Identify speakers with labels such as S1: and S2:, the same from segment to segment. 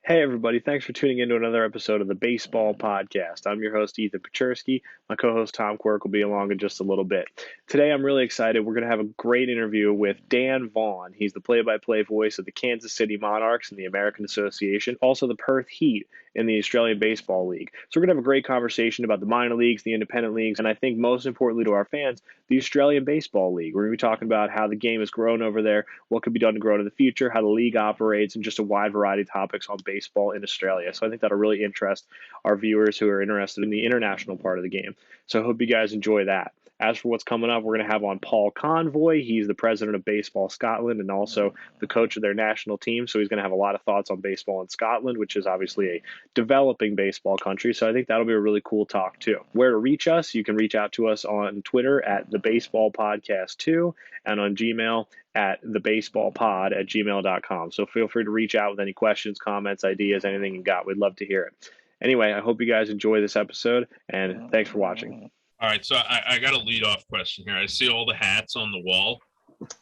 S1: Hey, everybody. Thanks for tuning in to another episode of the Baseball Podcast. I'm your host, Ethan Pachersky. My co host, Tom Quirk, will be along in just a little bit. Today, I'm really excited. We're going to have a great interview with Dan Vaughan. He's the play by play voice of the Kansas City Monarchs in the American Association, also the Perth Heat in the Australian Baseball League. So, we're going to have a great conversation about the minor leagues, the independent leagues, and I think most importantly to our fans, the Australian Baseball League. We're going to be talking about how the game has grown over there, what could be done to grow in the future, how the league operates, and just a wide variety of topics on baseball in Australia. So I think that'll really interest our viewers who are interested in the international part of the game. So I hope you guys enjoy that. As for what's coming up, we're going to have on Paul Convoy. He's the president of Baseball Scotland and also the coach of their national team. So he's going to have a lot of thoughts on baseball in Scotland, which is obviously a developing baseball country. So I think that'll be a really cool talk too. Where to reach us? You can reach out to us on Twitter at the Baseball Podcast 2 and on Gmail at thebaseballpod@gmail.com. So feel free to reach out with any questions, comments, ideas, anything you got. We'd love to hear it. Anyway, I hope you guys enjoy this episode, and thanks for watching.
S2: All right, so I got a lead-off question here. I see all the hats on the wall.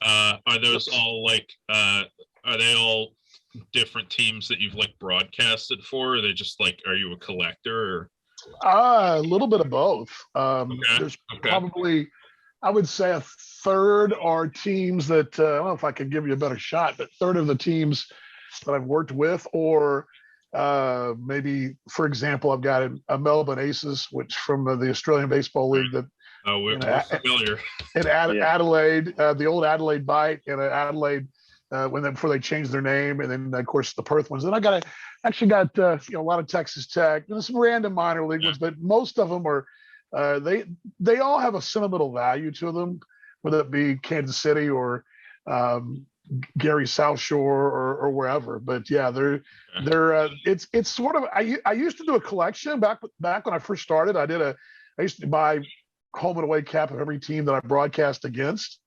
S2: Are those all are they all different teams that you've broadcasted for? Or are they just are you a collector? Or?
S3: A little bit of both.
S2: Okay.
S3: There's probably, I would say, a third are teams that, I don't know if I could give you a better shot, but third of the teams that I've worked with, or maybe, for example, I've got a Melbourne Aces, which from the Australian Baseball League that
S2: we're familiar.
S3: In Adelaide, the old Adelaide Bite, and Adelaide before they changed their name, and then of course the Perth ones. Then I got a lot of Texas Tech, some random minor league ones, but most of them are they all have a sentimental value to them, whether it be Kansas City or Gary South Shore or wherever. But yeah, it's sort of, I used to do a collection back when I first started. I used to buy home and away cap of every team that I broadcast against.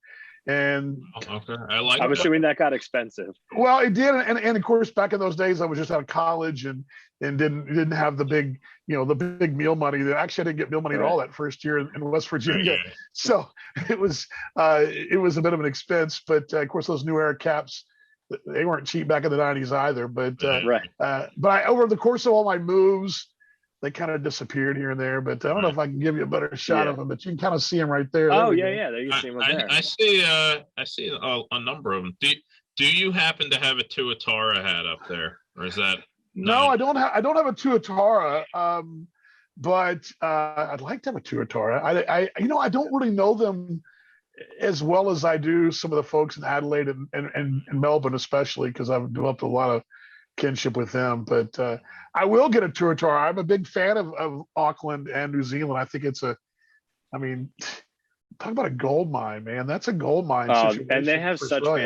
S3: And
S1: I'm assuming that got expensive.
S3: Well, it did, and of course, back in those days, I was just out of college and didn't have the big meal money. Actually, I didn't get meal money at all that first year in West Virginia, so it was a bit of an expense. But of course, those new era caps, they weren't cheap back in the '90s either. But over the course of all my moves, they kind of disappeared here and there, but I don't know if I can give you a better shot of them, but you can kind of see them right there.
S1: Oh, yeah. There you see them there.
S2: I see a number of them. Do you happen to have a Tuatara hat up there, or is that?
S3: No, I don't have a Tuatara, but I'd like to have a Tuatara. I don't really know them as well as I do some of the folks in Adelaide and Melbourne, especially because I've developed a lot of kinship with them, but I will get a Tuatara. I'm a big fan of Auckland and New Zealand. I think talk about a gold mine, man. That's a gold mine.
S1: And they have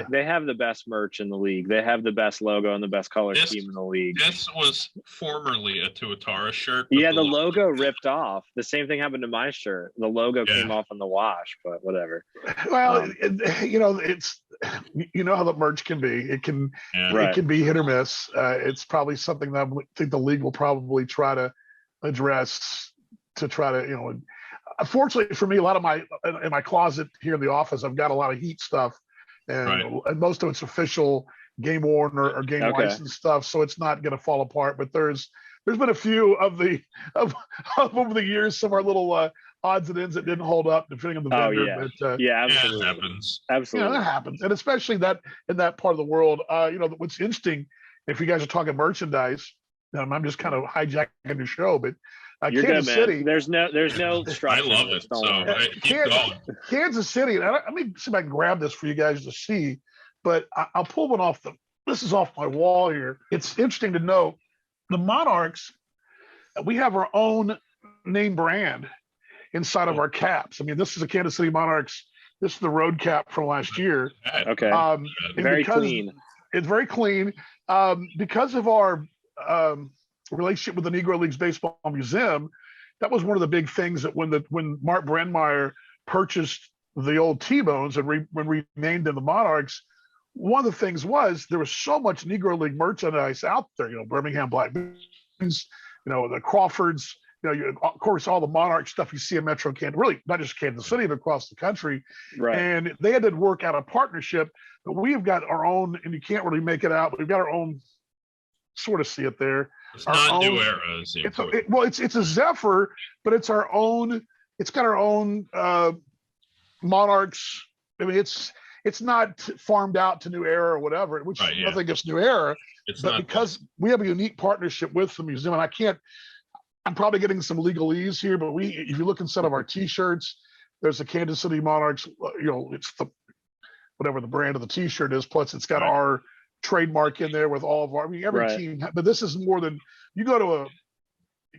S1: they have the best merch in the league. They have the best logo and the best color scheme in the league.
S2: This was formerly a Tuatara shirt.
S1: Yeah, the logo ripped off. The same thing happened to my shirt. The logo came off in the wash, but whatever.
S3: Well, it's how the merch can be. It can be hit or miss. It's probably something that I think the league will probably try to address to try to Fortunately for me, a lot of in my closet here in the office, I've got a lot of Heat stuff, and most of it's official game worn or game licensed stuff, so it's not going to fall apart. But there's been a few of over the years, some are little odds and ends that didn't hold up depending on the vendor.
S1: Yeah.
S3: But,
S1: absolutely.
S2: It happens.
S1: Absolutely,
S3: that happens, and especially in that part of the world. What's interesting, if you guys are talking merchandise, I'm just kind of hijacking your show, but.
S1: You're
S3: Kansas
S1: good, man.
S3: City.
S1: There's no structure.
S2: I love it. So keep going.
S3: Kansas City. Let me see if I can grab this for you guys to see. But I'll pull one off this is off my wall here. It's interesting to note the Monarchs. We have our own name brand inside of our caps. This is a Kansas City Monarchs. This is the road cap from last year.
S1: Okay. Very clean.
S3: It's very clean. Because of our relationship with the Negro Leagues Baseball Museum, that was one of the big things that when Mark Brandmeier purchased the old T-Bones and renamed them the Monarchs, one of the things was there was so much Negro League merchandise out there. Birmingham Black Beans, the Crawfords, of course, all the Monarch stuff you see in Metro Kansas, really not just Kansas City, but across the country.
S1: Right.
S3: And they had to work out a partnership, but we have got our own, and you can't really make it out, but we've got our own sort of see it there.
S2: It's
S3: Our
S2: not
S3: own,
S2: New Era. Is the important.
S3: it's a Zephyr, but it's our own. It's got our own Monarchs. I mean, it's not farmed out to New Era or whatever, which
S2: Right, yeah.
S3: nothing against New Era,
S2: It's
S3: but
S2: not
S3: because we have a unique partnership with the museum, and I'm probably getting some legalese here, but if you look inside of our T-shirts, there's a Kansas City Monarchs. It's the whatever the brand of the T-shirt is. Plus, it's got
S2: Right.
S3: our trademark in there with all of our. I mean, every
S1: Right.
S3: team, but this is more than you go to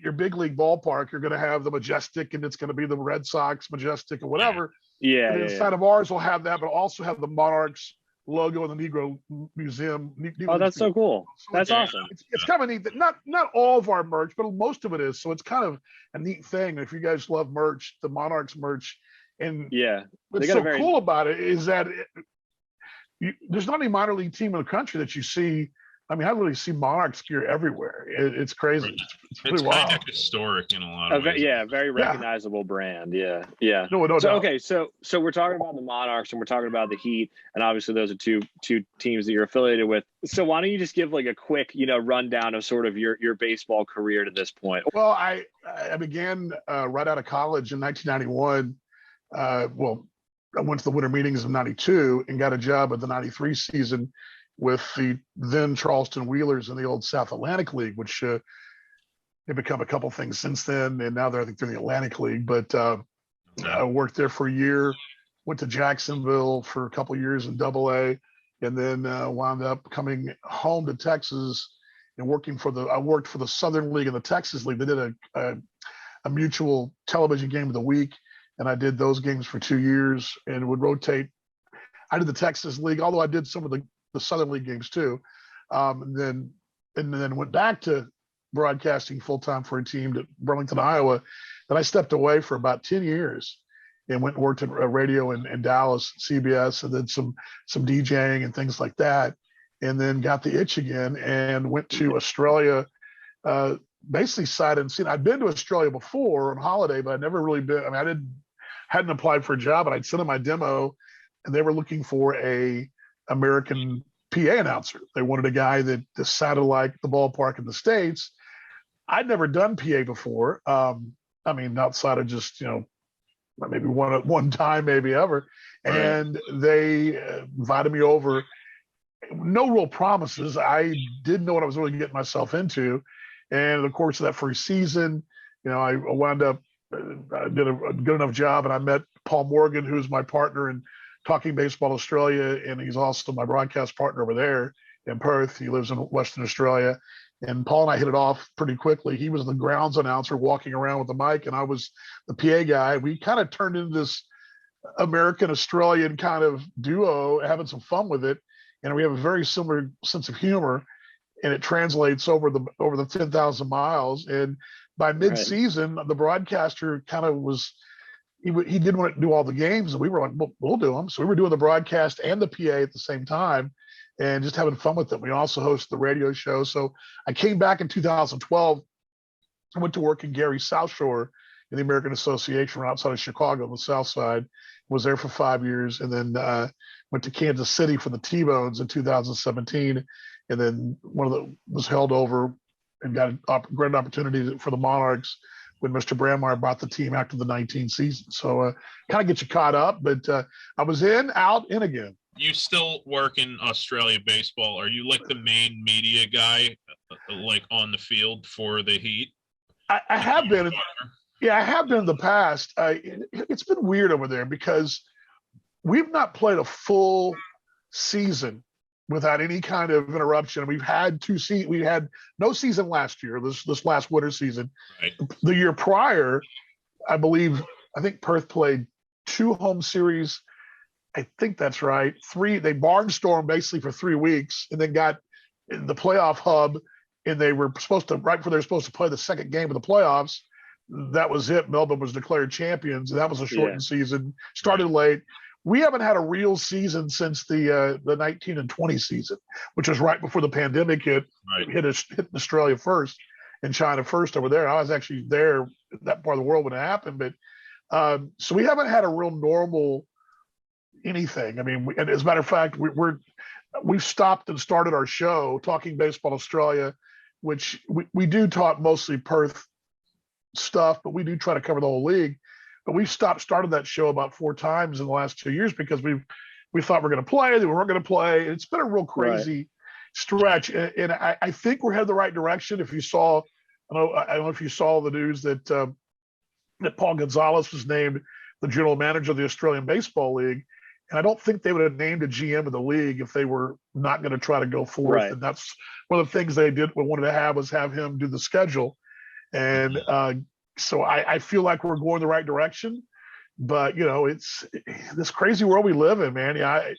S3: your big league ballpark. You're going to have the Majestic, and it's going to be the Red Sox Majestic or whatever.
S1: Yeah.
S3: And inside of ours, we'll have that, but also have the Monarchs logo in the Negro Museum.
S1: Oh, that's so cool. That's awesome.
S3: It's kind of neat that not all of our merch, but most of it is. So it's kind of a neat thing. If you guys love merch, the Monarchs merch, and
S1: Yeah.
S3: what's so cool about it is that there's not any minor league team in the country that you see. I mean, I literally see Monarchs gear everywhere. It's crazy.
S2: Right.
S3: It's
S2: It's
S3: wild.
S2: kind of historic in a lot of ways.
S1: Yeah, very recognizable brand. Yeah.
S3: No
S1: So
S3: doubt.
S1: okay, so we're talking about the Monarchs and we're talking about the Heat, and obviously those are two teams that you're affiliated with. So why don't you just give like a quick, rundown of sort of your baseball career to this point?
S3: Well, I began right out of college in 1991. I went to the winter meetings of '92 and got a job at the '93 season with the then Charleston Wheelers in the old South Atlantic League, which have become a couple things since then, and now I think they're in the Atlantic League. But I worked there for a year, went to Jacksonville for a couple of years in AA, and then wound up coming home to Texas and I worked for the Southern League and the Texas League. They did a mutual television game of the week, and I did those games for 2 years and would rotate. I did the Texas League, although I did some of the Southern League games too. And then went back to broadcasting full-time for a team at Burlington, Iowa. Then I stepped away for about 10 years and went and worked at radio in Dallas, CBS, and then some DJing and things like that. And then got the itch again and went to Australia, basically sight unseen. I'd been to Australia before on holiday, but I'd never really been. I mean, hadn't applied for a job, and I'd sent them my demo, and they were looking for a American PA announcer. They wanted a guy that sounded like the ballpark in the States. I'd never done PA before. I mean, outside of just, maybe one time, maybe ever.
S2: Right.
S3: And they invited me over. No real promises. I didn't know what I was really getting myself into. And in the course of that first season, I wound up, I did a good enough job, and I met Paul Morgan, who's my partner in Talking Baseball Australia, and he's also my broadcast partner over there in Perth. He lives in Western Australia. And Paul and I hit it off pretty quickly. He was the grounds announcer walking around with the mic, and I was the PA guy. We kind of turned into this American-Australian kind of duo, having some fun with it. And we have a very similar sense of humor, and it translates over the 10,000 miles. And by mid-season, the broadcaster kind of was – he didn't want to do all the games, and we were like, well, we'll do them. So we were doing the broadcast and the PA at the same time and just having fun with them. We also hosted the radio show. So I came back in 2012. I went to work in Gary South Shore in the American Association outside of Chicago on the South Side, was there for 5 years, and then went to Kansas City for the T-Bones in 2017. And then was held over and got a great opportunity for the Monarchs when Mr. Brandmeyer brought the team after the 19 season. So kind of get you caught up, but I was out, in again.
S2: You still work in Australia baseball. Are you like the main media guy, like on the field for the Heat?
S3: I have been. Yeah, I have been in the past. It's been weird over there because we've not played a full season without any kind of interruption. We've had we had no season last year, this last winter season.
S2: Right.
S3: The year prior, I think Perth played 2 home series. I think that's right. 3, they barnstormed basically for 3 weeks and then got in the playoff hub, and they were supposed to, right before they were supposed to play the second game of the playoffs, that was it. Melbourne was declared champions, and that was a shortened season. Started late. We haven't had a real season since the 19 and 20 season, which was right before the pandemic hit.
S2: Right.
S3: Hit Australia first and China first over there. I was actually there, that part of the world when it happened. But so we haven't had a real normal anything. I mean, and as a matter of fact, we've stopped and started our show, Talking Baseball Australia, which we do talk mostly Perth stuff, but we do try to cover the whole league. But we started that show about 4 times in the last 2 years because we thought we're going to play, then we weren't going to play. It's been a real crazy stretch, and I think we're headed the right direction. If you saw, I don't know if you saw the news that that Paul Gonzalez was named the general manager of the Australian Baseball League, and I don't think they would have named a GM of the league if they were not going to try to go forth.
S1: Right.
S3: And that's one of the things they wanted to have him do the schedule, and so I feel like we're going the right direction. But it's this crazy world we live in, man. Yeah,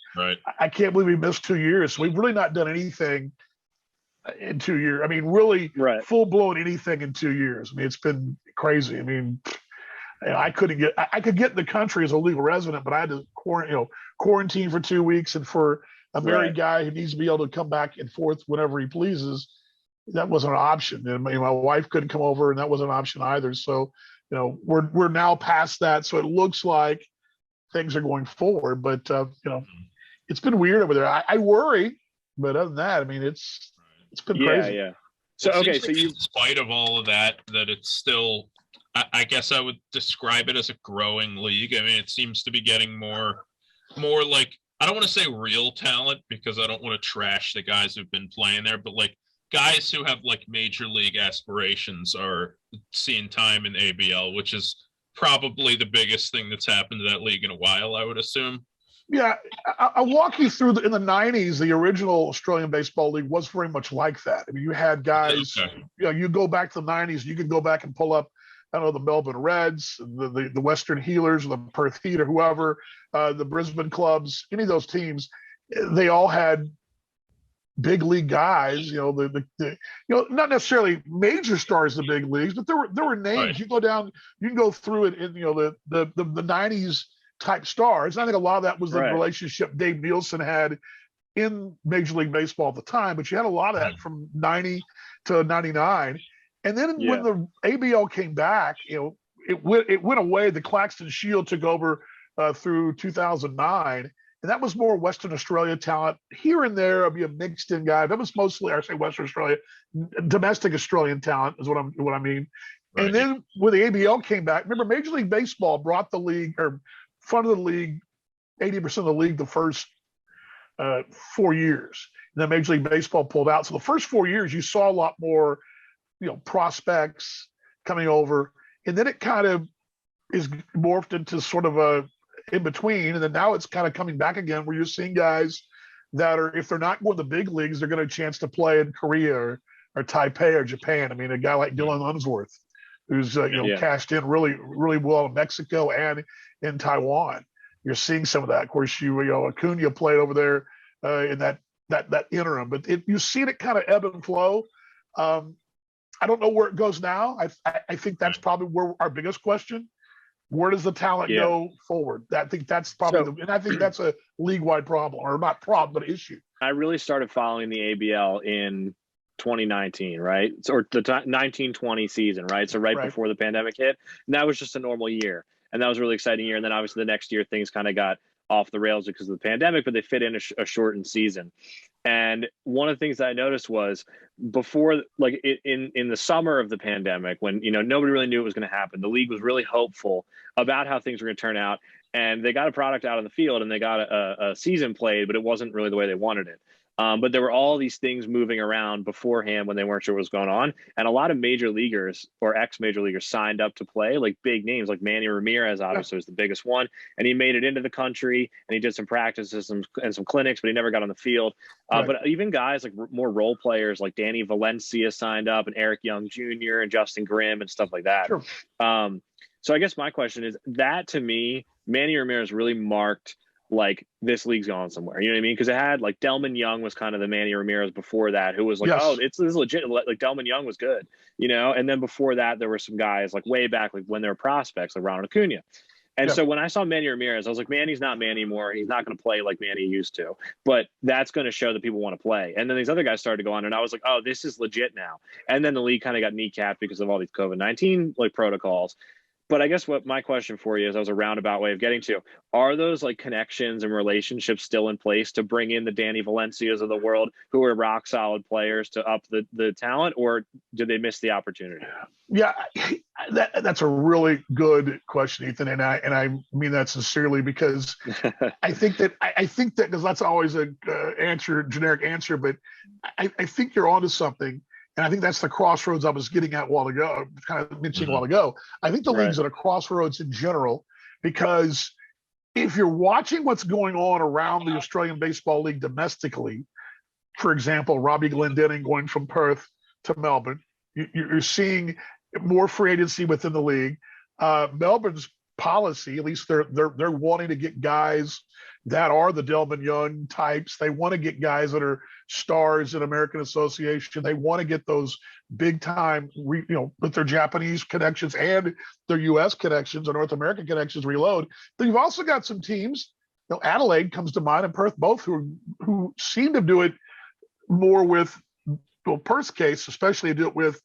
S3: I can't believe we missed 2 years. So we've really not done anything in 2 years. I mean, really full blown anything in 2 years. I mean, it's been crazy. I mean, I could get in the country as a legal resident, but I had to quarantine for 2 weeks. And for a married guy who needs to be able to come back and forth whenever he pleases, that wasn't an option. And my wife couldn't come over, and that wasn't an option either. So, we're now past that. So it looks like things are going forward, but it's been weird over there. I worry, but other than that, I mean, it's been crazy.
S1: Yeah. So, okay. So
S2: in spite of all of that it's still, I guess I would describe it as a growing league. I mean, it seems to be getting more like, I don't want to say real talent because I don't want to trash the guys who've been playing there, but like guys who have like major league aspirations are seeing time in ABL, which is probably the biggest thing that's happened to that league in a while, I would assume.
S3: Yeah, I'll walk you through in the 90s, the original Australian Baseball League was very much like that. I mean, you had guys, you go back to the 90s, you can go back and pull up, I don't know, the Melbourne Reds, the Western Healers, the Perth Heat or whoever, the Brisbane clubs, any of those teams, they all had big league guys, not necessarily major stars in the big leagues, but there were names. Right. You go down, you can go through it in the 90s type stars. I think a lot of that was the relationship Dave Nielsen had in Major League Baseball at the time, but you had a lot of that from 90 to 99. And then when the ABL came back, it went away. The Claxton Shield took over through 2009. And that was more Western Australia talent. Here and there, I'll be a mixed in guy. That was mostly, I say Western Australia, domestic Australian talent is what I mean. Right. And then when the ABL came back, remember Major League Baseball brought the league or funded the league, 80% of the league the first 4 years. And then Major League Baseball pulled out. So the first 4 years, you saw a lot more, prospects coming over. And then it kind of is morphed into sort of a in between, and then now it's kind of coming back again where you're seeing guys that are, if they're not going to the big leagues, they're going to a chance to play in Korea or Taipei or Japan. I mean, a guy like Dylan Unsworth, who's cashed in really, really well in Mexico and in Taiwan. You're seeing some of that. Of course, Acuna played over there in that interim, but you've seen it kind of ebb and flow. I don't know where it goes now. I think that's probably where our biggest question. Where does the talent go forward? I think that's probably, and I think that's a league-wide problem, or not problem, but issue.
S1: I really started following the ABL in 2019, right? Or the 1920 season, right? So right before the pandemic hit, and that was just a normal year, and that was a really exciting year. And then obviously the next year things kind of got off the rails because of the pandemic, but they fit in a shortened season. And one of the things that I noticed was before, like in the summer of the pandemic, when nobody really knew it was going to happen, the league was really hopeful about how things were going to turn out, and they got a product out on the field and they got a season played, but it wasn't really the way they wanted it. But there were all these things moving around beforehand when they weren't sure what was going on. And a lot of major leaguers or ex-major leaguers signed up to play, like big names, like Manny Ramirez obviously was the biggest one. And he made it into the country and he did some practices and some clinics, but he never got on the field. But even guys like more role players like Danny Valencia signed up, and Eric Young Jr. and Justin Grimm and stuff like that. Sure. So I guess my question is that, to me, Manny Ramirez really marked like this league's gone somewhere. You know what I mean? Because it had like Delman Young was kind of the Manny Ramirez before that, who was like, oh, this is legit. Like Delman Young was good, and then before that, there were some guys like way back, like when they were prospects, like Ronald Acuna. And so when I saw Manny Ramirez, I was like, Manny's not Manny anymore. He's not going to play like Manny used to, but that's going to show that people want to play. And then these other guys started to go on, and I was like, oh, this is legit now. And then the league kind of got kneecapped because of all these COVID-19 like protocols. But I guess what my question for you is, that was a roundabout way of getting to, are those like connections and relationships still in place to bring in the Danny Valencias of the world who are rock solid players to up the talent, or did they miss the opportunity?
S3: Yeah, that's a really good question, Ethan, and I mean that sincerely, because I think that because that's always a generic answer, but I think you're onto something, and I think that's the crossroads I was getting at a while ago, kind of mentioning a while ago. I think the
S1: Right.
S3: league's at a crossroads in general, because if you're watching what's going on around the Australian Baseball League domestically, for example, Robbie Glendenning going from Perth to Melbourne, you're seeing more free agency within the league. Melbourne's policy, at least they're wanting to get guys that are the Delvin Young types. They want to get guys that are stars in American Association. They want to get those big time, with their Japanese connections and their U.S. connections or North American connections reload. But you've also got some teams. Adelaide comes to mind, and Perth both, who seem to do it more with, Perth's case especially, do it with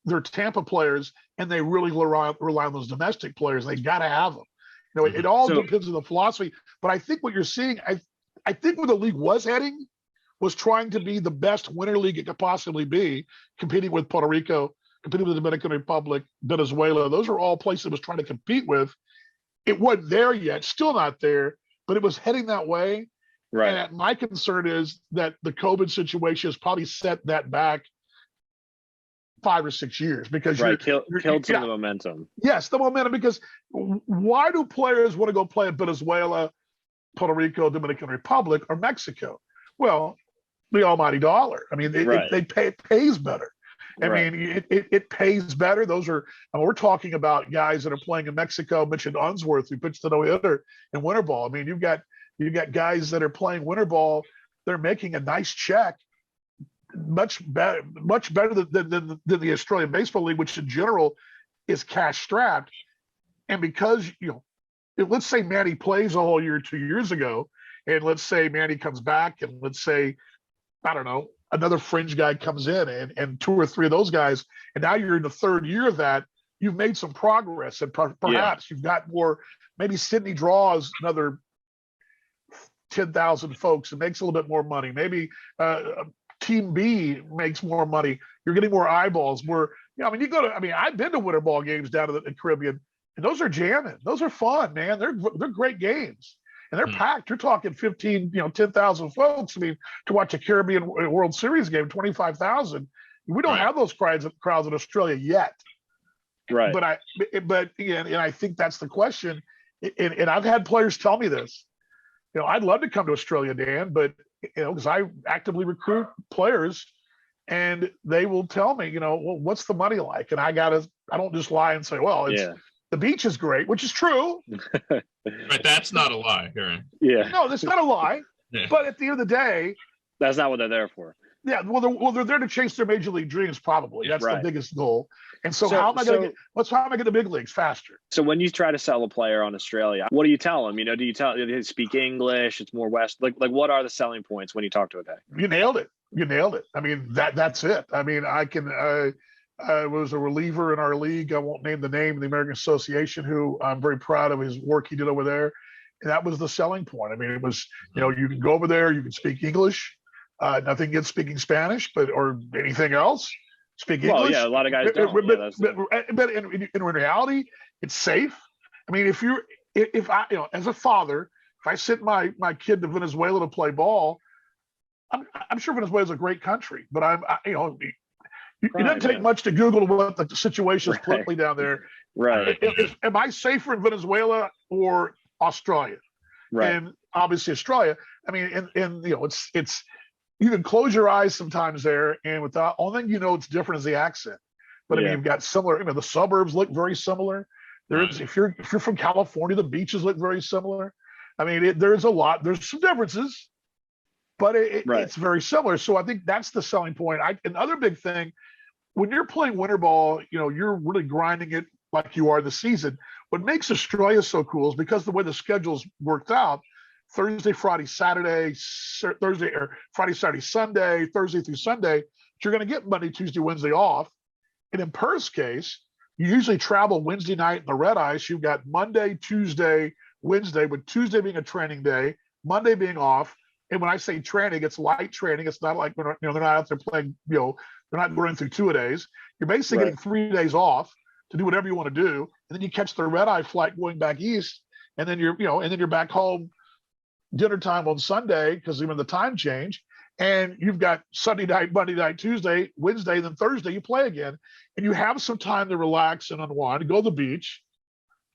S3: their Tampa players, and they really rely on those domestic players. They got to have them. It all depends on the philosophy. But I think what you're seeing, I think where the league was heading was trying to be the best winter league it could possibly be, competing with Puerto Rico, competing with the Dominican Republic, Venezuela. Those are all places it was trying to compete with. It wasn't there yet, still not there, but it was heading that way.
S1: Right.
S3: And my concern is that the COVID situation has probably set that back 5 or 6 years, because
S1: killed some of the momentum.
S3: Yes, the momentum, because why do players want to go play in Venezuela, Puerto Rico, Dominican Republic, or Mexico? Well, the almighty dollar. I mean, it pays better. I mean, it pays better. Those are, we're talking about guys that are playing in Mexico. I mentioned Unsworth, who pitched the no-hitter in winter ball. I mean, you've got guys that are playing winter ball. They're making a nice check, much better than the Australian Baseball League, which in general is cash strapped. And because, let's say Manny plays a whole year 2 years ago, and let's say Manny comes back, and let's say, I don't know, another fringe guy comes in, and 2 or 3 of those guys, and now you're in the 3rd year of that, you've made some progress, and perhaps you've got more. Maybe Sydney draws another 10,000 folks and makes a little bit more money. Maybe Team B makes more money. You're getting more eyeballs. I've been to winter ball games down in the Caribbean, and those are jamming. Those are fun, man. They're great games, and they're packed. You're talking 10,000 folks. I mean, to watch a Caribbean World Series game, 25,000. We don't have those crowds in Australia yet.
S1: Right.
S3: But again, and I think that's the question. And I've had players tell me this. I'd love to come to Australia, Dan, but because I actively recruit players, and they will tell me, well, what's the money like? And I don't just lie and say, well, the beach is great, which is true.
S2: But that's not a lie, Aaron.
S1: Yeah.
S3: No, that's not a lie. Yeah. But at the end of the day,
S1: that's not what they're there for.
S3: Yeah, they're there to chase their major league dreams, probably. That's the biggest goal. And so how am I going to get the big leagues faster?
S1: So when you try to sell a player on Australia, what do you tell them? Do you tell them they speak English? It's more West. Like what are the selling points when you talk to a guy?
S3: You nailed it. I mean, that's it. I mean, I was a reliever in our league. I won't name the name of the American Association, who I'm very proud of his work he did over there. And that was the selling point. I mean, it was, you can go over there, you can speak English. Nothing against speaking Spanish, or anything else. Speak English.
S1: Well, yeah, a lot of guys don't.
S3: But in reality, it's safe. I mean, if I, as a father, if I sent my kid to Venezuela to play ball, I'm sure Venezuela's a great country, but it doesn't take much to Google what the situation is politically down there.
S1: Right.
S3: Am I safer in Venezuela or Australia?
S1: Right.
S3: And obviously Australia. I mean, it's. You can close your eyes sometimes there, and without, only thing it's different is the accent. But I mean, you've got similar. The suburbs look very similar. If you're from California, the beaches look very similar. I mean, there's some differences, but it's very similar. So I think that's the selling point. Another big thing, when you're playing winter ball, you're really grinding it like you are the season. What makes Australia so cool is because the way the schedule's worked out. Thursday, Friday, Saturday, Friday, Saturday, Sunday, Thursday through Sunday, you're going to get Monday, Tuesday, Wednesday off. And in Perth's case, you usually travel Wednesday night in the red ice. You've got Monday, Tuesday, Wednesday, with Tuesday being a training day, Monday being off. And when I say training, it's light training. It's not like they're not out there playing. They're not running through 2-a-days. You're basically getting 3 days off to do whatever you want to do, and then you catch the red eye flight going back east, and then you're back home dinner time on Sunday because even the time change, and you've got Sunday night, Monday night, Tuesday, Wednesday, then Thursday you play again, and you have some time to relax and unwind, go to the beach,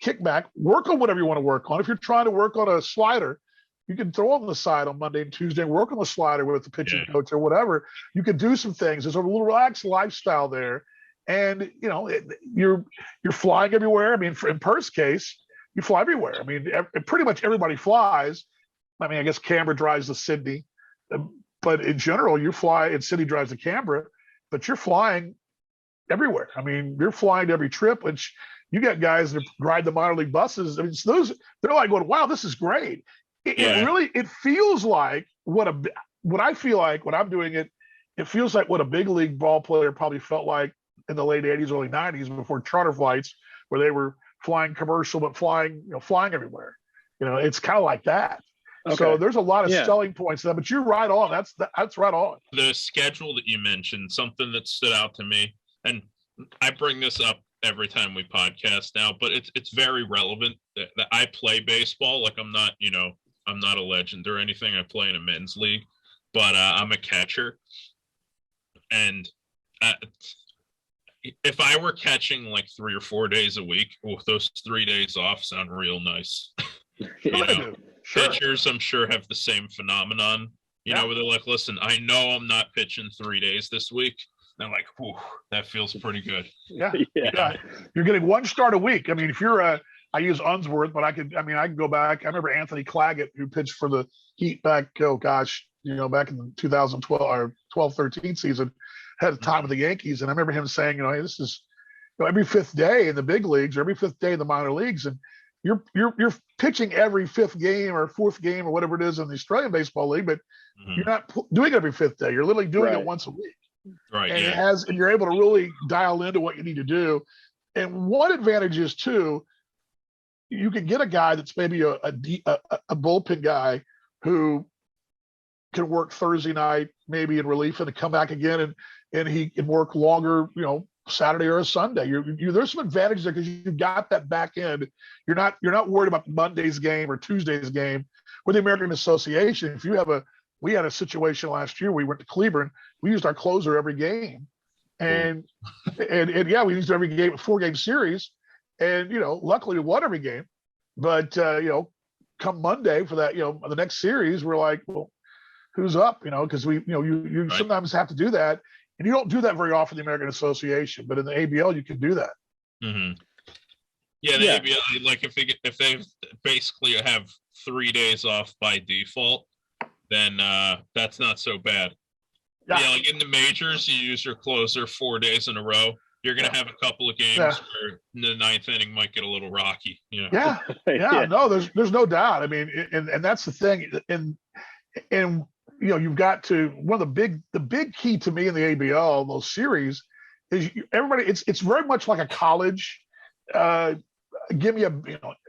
S3: kick back, work on whatever you want to work on. If you're trying to work on a slider, you can throw on the side on Monday and Tuesday and work on the slider with the pitching coach or whatever. You can do some things. There's a little relaxed lifestyle there. And, you're flying everywhere. I mean, in Perth's case, you fly everywhere. I mean, pretty much everybody flies. I mean, I guess Canberra drives to Sydney. But in general, you fly, and Sydney drives to Canberra, but you're flying everywhere. I mean, you're flying to every trip, which you got guys that ride the minor league buses. I mean, they're like going, wow, this is great. It feels like what I feel like when I'm doing it, it feels like what a big league ball player probably felt like in the late 80s, early 90s before charter flights, where they were flying commercial, but flying everywhere. It's kind of like that. Okay. So there's a lot of selling points there, but you're right on. That's right on.
S2: The schedule that you mentioned, something that stood out to me, and I bring this up every time we podcast now, but it's very relevant that I play baseball. Like I'm not a legend or anything. I play in a men's league, but I'm a catcher. And if I were catching like 3 or 4 days a week, those 3 days off sound real nice.
S3: Sure.
S2: Pitchers, I'm sure, have the same phenomenon, where they're like, listen, I know I'm not pitching 3 days this week. And I'm like, whew, that feels pretty good.
S3: Yeah. You're getting one start a week. I mean, if you're I use Unsworth, but I can go back. I remember Anthony Claggett, who pitched for the Heat back in the 2012 or 12-13 season, had a time with the Yankees. And I remember him saying, hey, this is every 5th day in the big leagues or every 5th day in the minor leagues. And you're pitching every 5th game or 4th game or whatever it is in the Australian Baseball League, but you're not doing it every 5th day. You're literally doing it once a week.
S2: Right.
S3: And and you're able to really dial into what you need to do. And one advantage is too, you can get a guy that's maybe a bullpen guy who can work Thursday night, maybe in relief, and to come back again and he can work longer, Saturday or a Sunday. There's some advantages there because you've got that back end. You're not worried about Monday's game or Tuesday's game. With the American Association, we had a situation last year. We went to Cleveland. We used our closer every game, and we used every game, 4-game series, and luckily we won every game. But come Monday for that, the next series, we're like, well, who's up? Because you sometimes have to do that. And you don't do that very often in the American Association, but in the ABL, you can do that.
S2: Mm-hmm. Yeah, the ABL, like if they basically have 3 days off by default, then that's not so bad. Yeah, like in the majors, you use your closer 4 days in a row. You're going to have a couple of games where the 9th inning might get a little rocky.
S3: Yeah. No, there's no doubt. I mean, and that's the thing. And you've got to, one of the big key to me in the ABL, those series, is everybody, it's very much like a college, give me a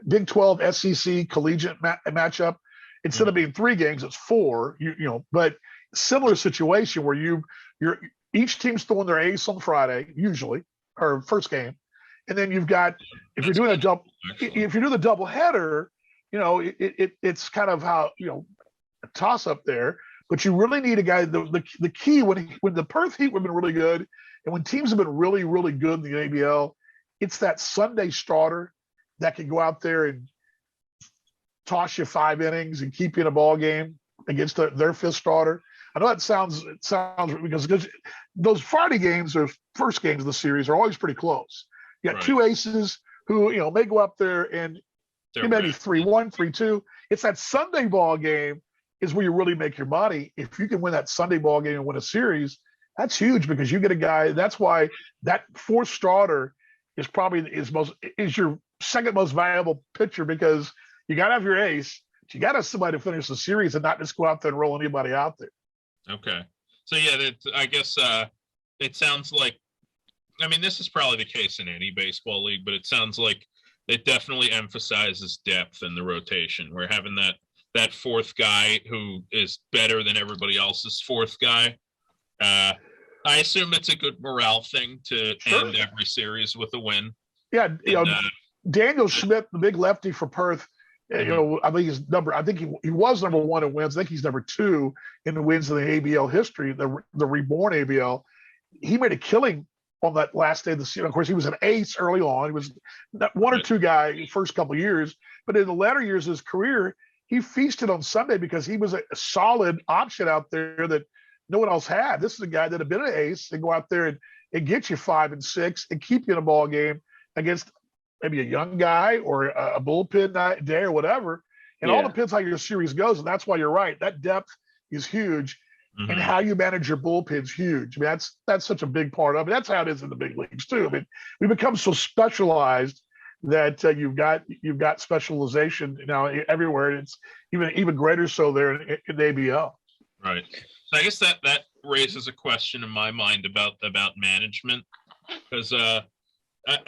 S3: Big 12 SEC collegiate matchup. Instead of being 3 games, it's 4, but similar situation where you're each team's throwing their ace on Friday, usually, or first game. And then you've got, if you're doing the double header, it's kind of how, a toss up there. But you really need a guy. The key when the Perth Heat have been really good, and when teams have been really, really good in the ABL, it's that Sunday starter that can go out there and toss you 5 innings and keep you in a ball game against their 5th starter. I know that sounds because those Friday games or first games of the series are always pretty close. You got 2 aces who may go up there and maybe 3-1, 3-2. It's that Sunday ball game is where you really make your money. If you can win that Sunday ball game and win a series, that's huge because you get a guy. That's why that 4th starter is probably is your second most valuable pitcher, because you got to have your ace. You got to have somebody to finish the series and not just go out there and roll anybody out there.
S2: Okay. So I guess it sounds like I mean, this is probably the case in any baseball league, but it sounds like it definitely emphasizes depth in the rotation. We're having that fourth guy who is better than everybody else's fourth guy. I assume it's a good morale thing to end every series with a win.
S3: Yeah, Daniel Schmidt, the big lefty for Perth. I think he was number one in wins. I think he's number two in the wins in the ABL history, the reborn ABL. He made a killing on that last day of the season. Of course, he was an ace early on. He was one or two guy first couple of years, but in the latter years of his career, he feasted on Sunday because he was a solid option out there that no one else had. This is a guy that had been an ace and go out there and get you 5 and 6 and keep you in a ball game against maybe a young guy or a bullpen day or whatever. And all depends how your series goes. And that's why you're right. That depth is huge. And how you manage your bullpen is huge. I mean, that's such a big part of it. That's how it is in the big leagues too. I mean, we become so specialized that you've got specialization now everywhere. It's even greater so there in the ABL.
S2: Right. So I guess that raises a question in my mind about management, because a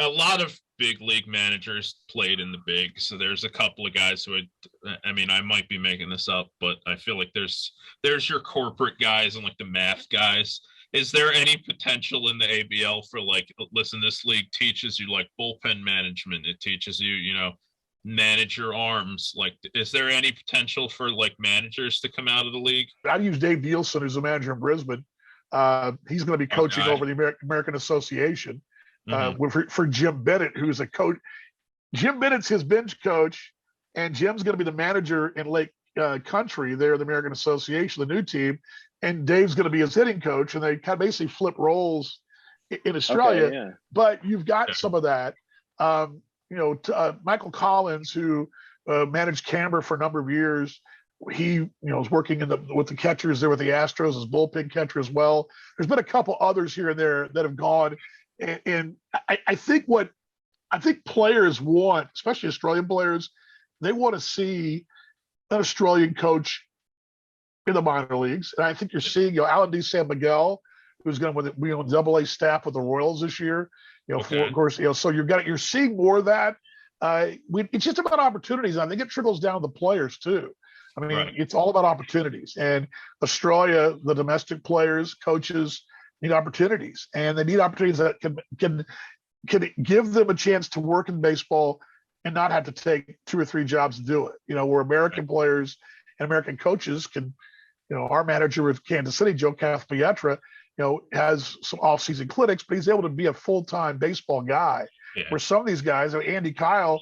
S2: lot of big league managers played in the big. So there's a couple of guys who I might be making this up, but I feel like there's your corporate guys and like the math guys. Is there any potential in the ABL for like, listen, this league teaches you like bullpen management. It teaches you, manage your arms. Like, is there any potential for like managers to come out of the league?
S3: I'd use Dave Nielsen, who's a manager in Brisbane. He's going to be coaching over the American Association. For Jim Bennett, who's a coach. Jim Bennett's his bench coach, and Jim's going to be the manager in Lake Country there, the American Association, the new team, and Dave's going to be his hitting coach, and they kind of basically flip roles in Australia.
S1: Okay, yeah.
S3: But you've got some of that. Michael Collins, who managed Canberra for a number of years, he was working with the catchers there with the Astros as bullpen catcher as well. There's been a couple others here and there that have gone. And I think players want, especially Australian players, they want to see an Australian coach in the minor leagues. And I think you're seeing, Alan D. San Miguel, who's going to be on AA staff with the Royals this year. Of course, so you're seeing more of that. It's just about opportunities. I think it trickles down to the players too. I mean, It's all about opportunities. And Australia, the domestic players, coaches, need opportunities, and they need opportunities that can give them a chance to work in baseball and not have to take 2 or 3 jobs to do it. Where American players and American coaches can, our manager with Kansas City, Joe Cathpietra, has some off-season clinics, but he's able to be a full-time baseball guy. Yeah. Where some of these guys, Andy Kyle,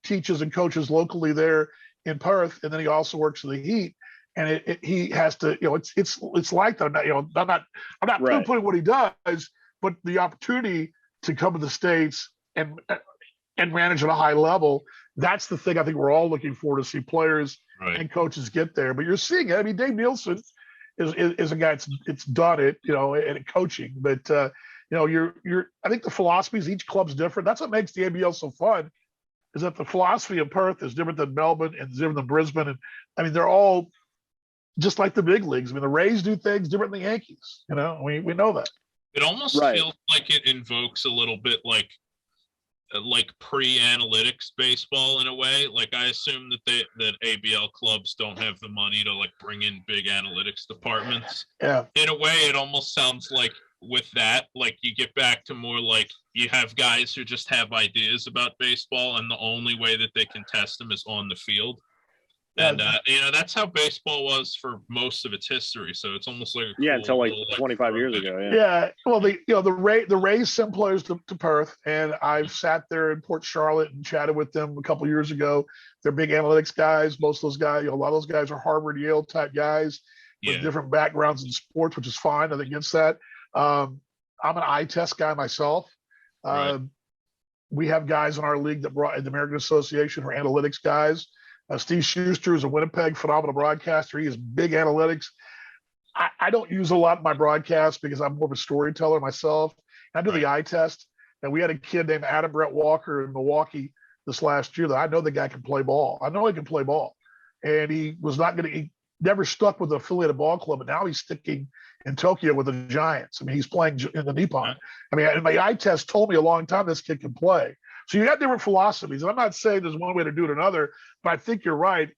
S3: teaches and coaches locally there in Perth, and then he also works for the Heat. And he has to, it's like that. I'm not putting what he does, but the opportunity to come to the States and manage at a high level, that's the thing I think we're all looking for, to see players and coaches get there. But you're seeing it. I mean, Dave Nielsen is a guy that's done it, and coaching. But I think the philosophies, each club's different. That's what makes the ABL so fun, is that the philosophy of Perth is different than Melbourne and different than Brisbane. And I mean, they're all just like the big leagues. I mean, the Rays do things different than the Yankees. We know that.
S2: It almost feels like it invokes a little bit like pre-analytics baseball in a way. Like, I assume that ABL clubs don't have the money to like bring in big analytics departments.
S3: Yeah.
S2: In a way, it almost sounds like with that, like you get back to more like you have guys who just have ideas about baseball, and the only way that they can test them is on the field. And that's how baseball was for most of its history. So it's almost like
S1: until like 25 years ago.
S3: Yeah. Well, the Rays sent players to Perth, and I've sat there in Port Charlotte and chatted with them a couple of years ago. They're big analytics guys. Most of those guys, a lot of those guys are Harvard, Yale type guys with different backgrounds in sports, which is fine. Nothing against that. I'm an eye test guy myself. We have guys in our league that brought in the American Association who are analytics guys. Steve Schuster is a Winnipeg phenomenal broadcaster. He is big analytics. I don't use a lot in my broadcast because I'm more of a storyteller myself. I do the eye test. And we had a kid named Adam Brett Walker in Milwaukee this last year that I know the guy can play ball. I know he can play ball. And he was not going to never stuck with an affiliated ball club, and now he's sticking in Tokyo with the Giants. I mean, he's playing in the Nippon. I mean, and my eye test told me a long time this kid can play. So you got different philosophies. And I'm not saying there's one way to do it or another, but I think you're right.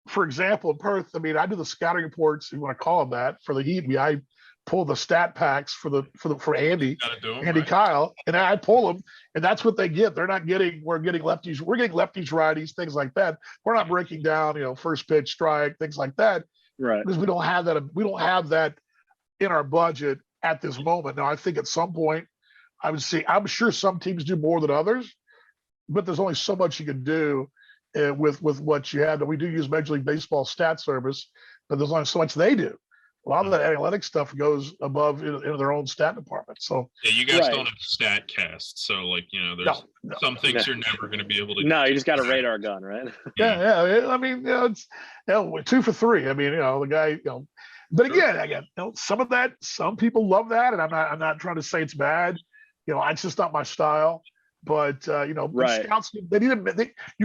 S3: For example, in Perth, I mean, I do the scouting reports, if you want to call them that, for the Heat. I pull the stat packs for Andy, Andy Kyle, and I pull them, and that's what they get. They're not getting, we're getting lefties, righties, things like that. We're not breaking down, first pitch, strike, things like that.
S1: Right.
S3: Because we don't have that in our budget at this moment. Now, I think at some point, I'm sure some teams do more than others, but there's only so much you can do with what you have. We do use Major League Baseball stat service, but there's only so much they do. A lot of that analytic stuff goes above into their own stat department. So
S2: yeah, you guys don't have stat cast, so there's some things you're never going to be able to.
S1: No, you just got a radar gun, right?
S3: Yeah. I mean, it's 2 for 3. I mean, the guy, But again, some of that, some people love that, and I'm not trying to say it's bad. It's just not my style. But scouts, you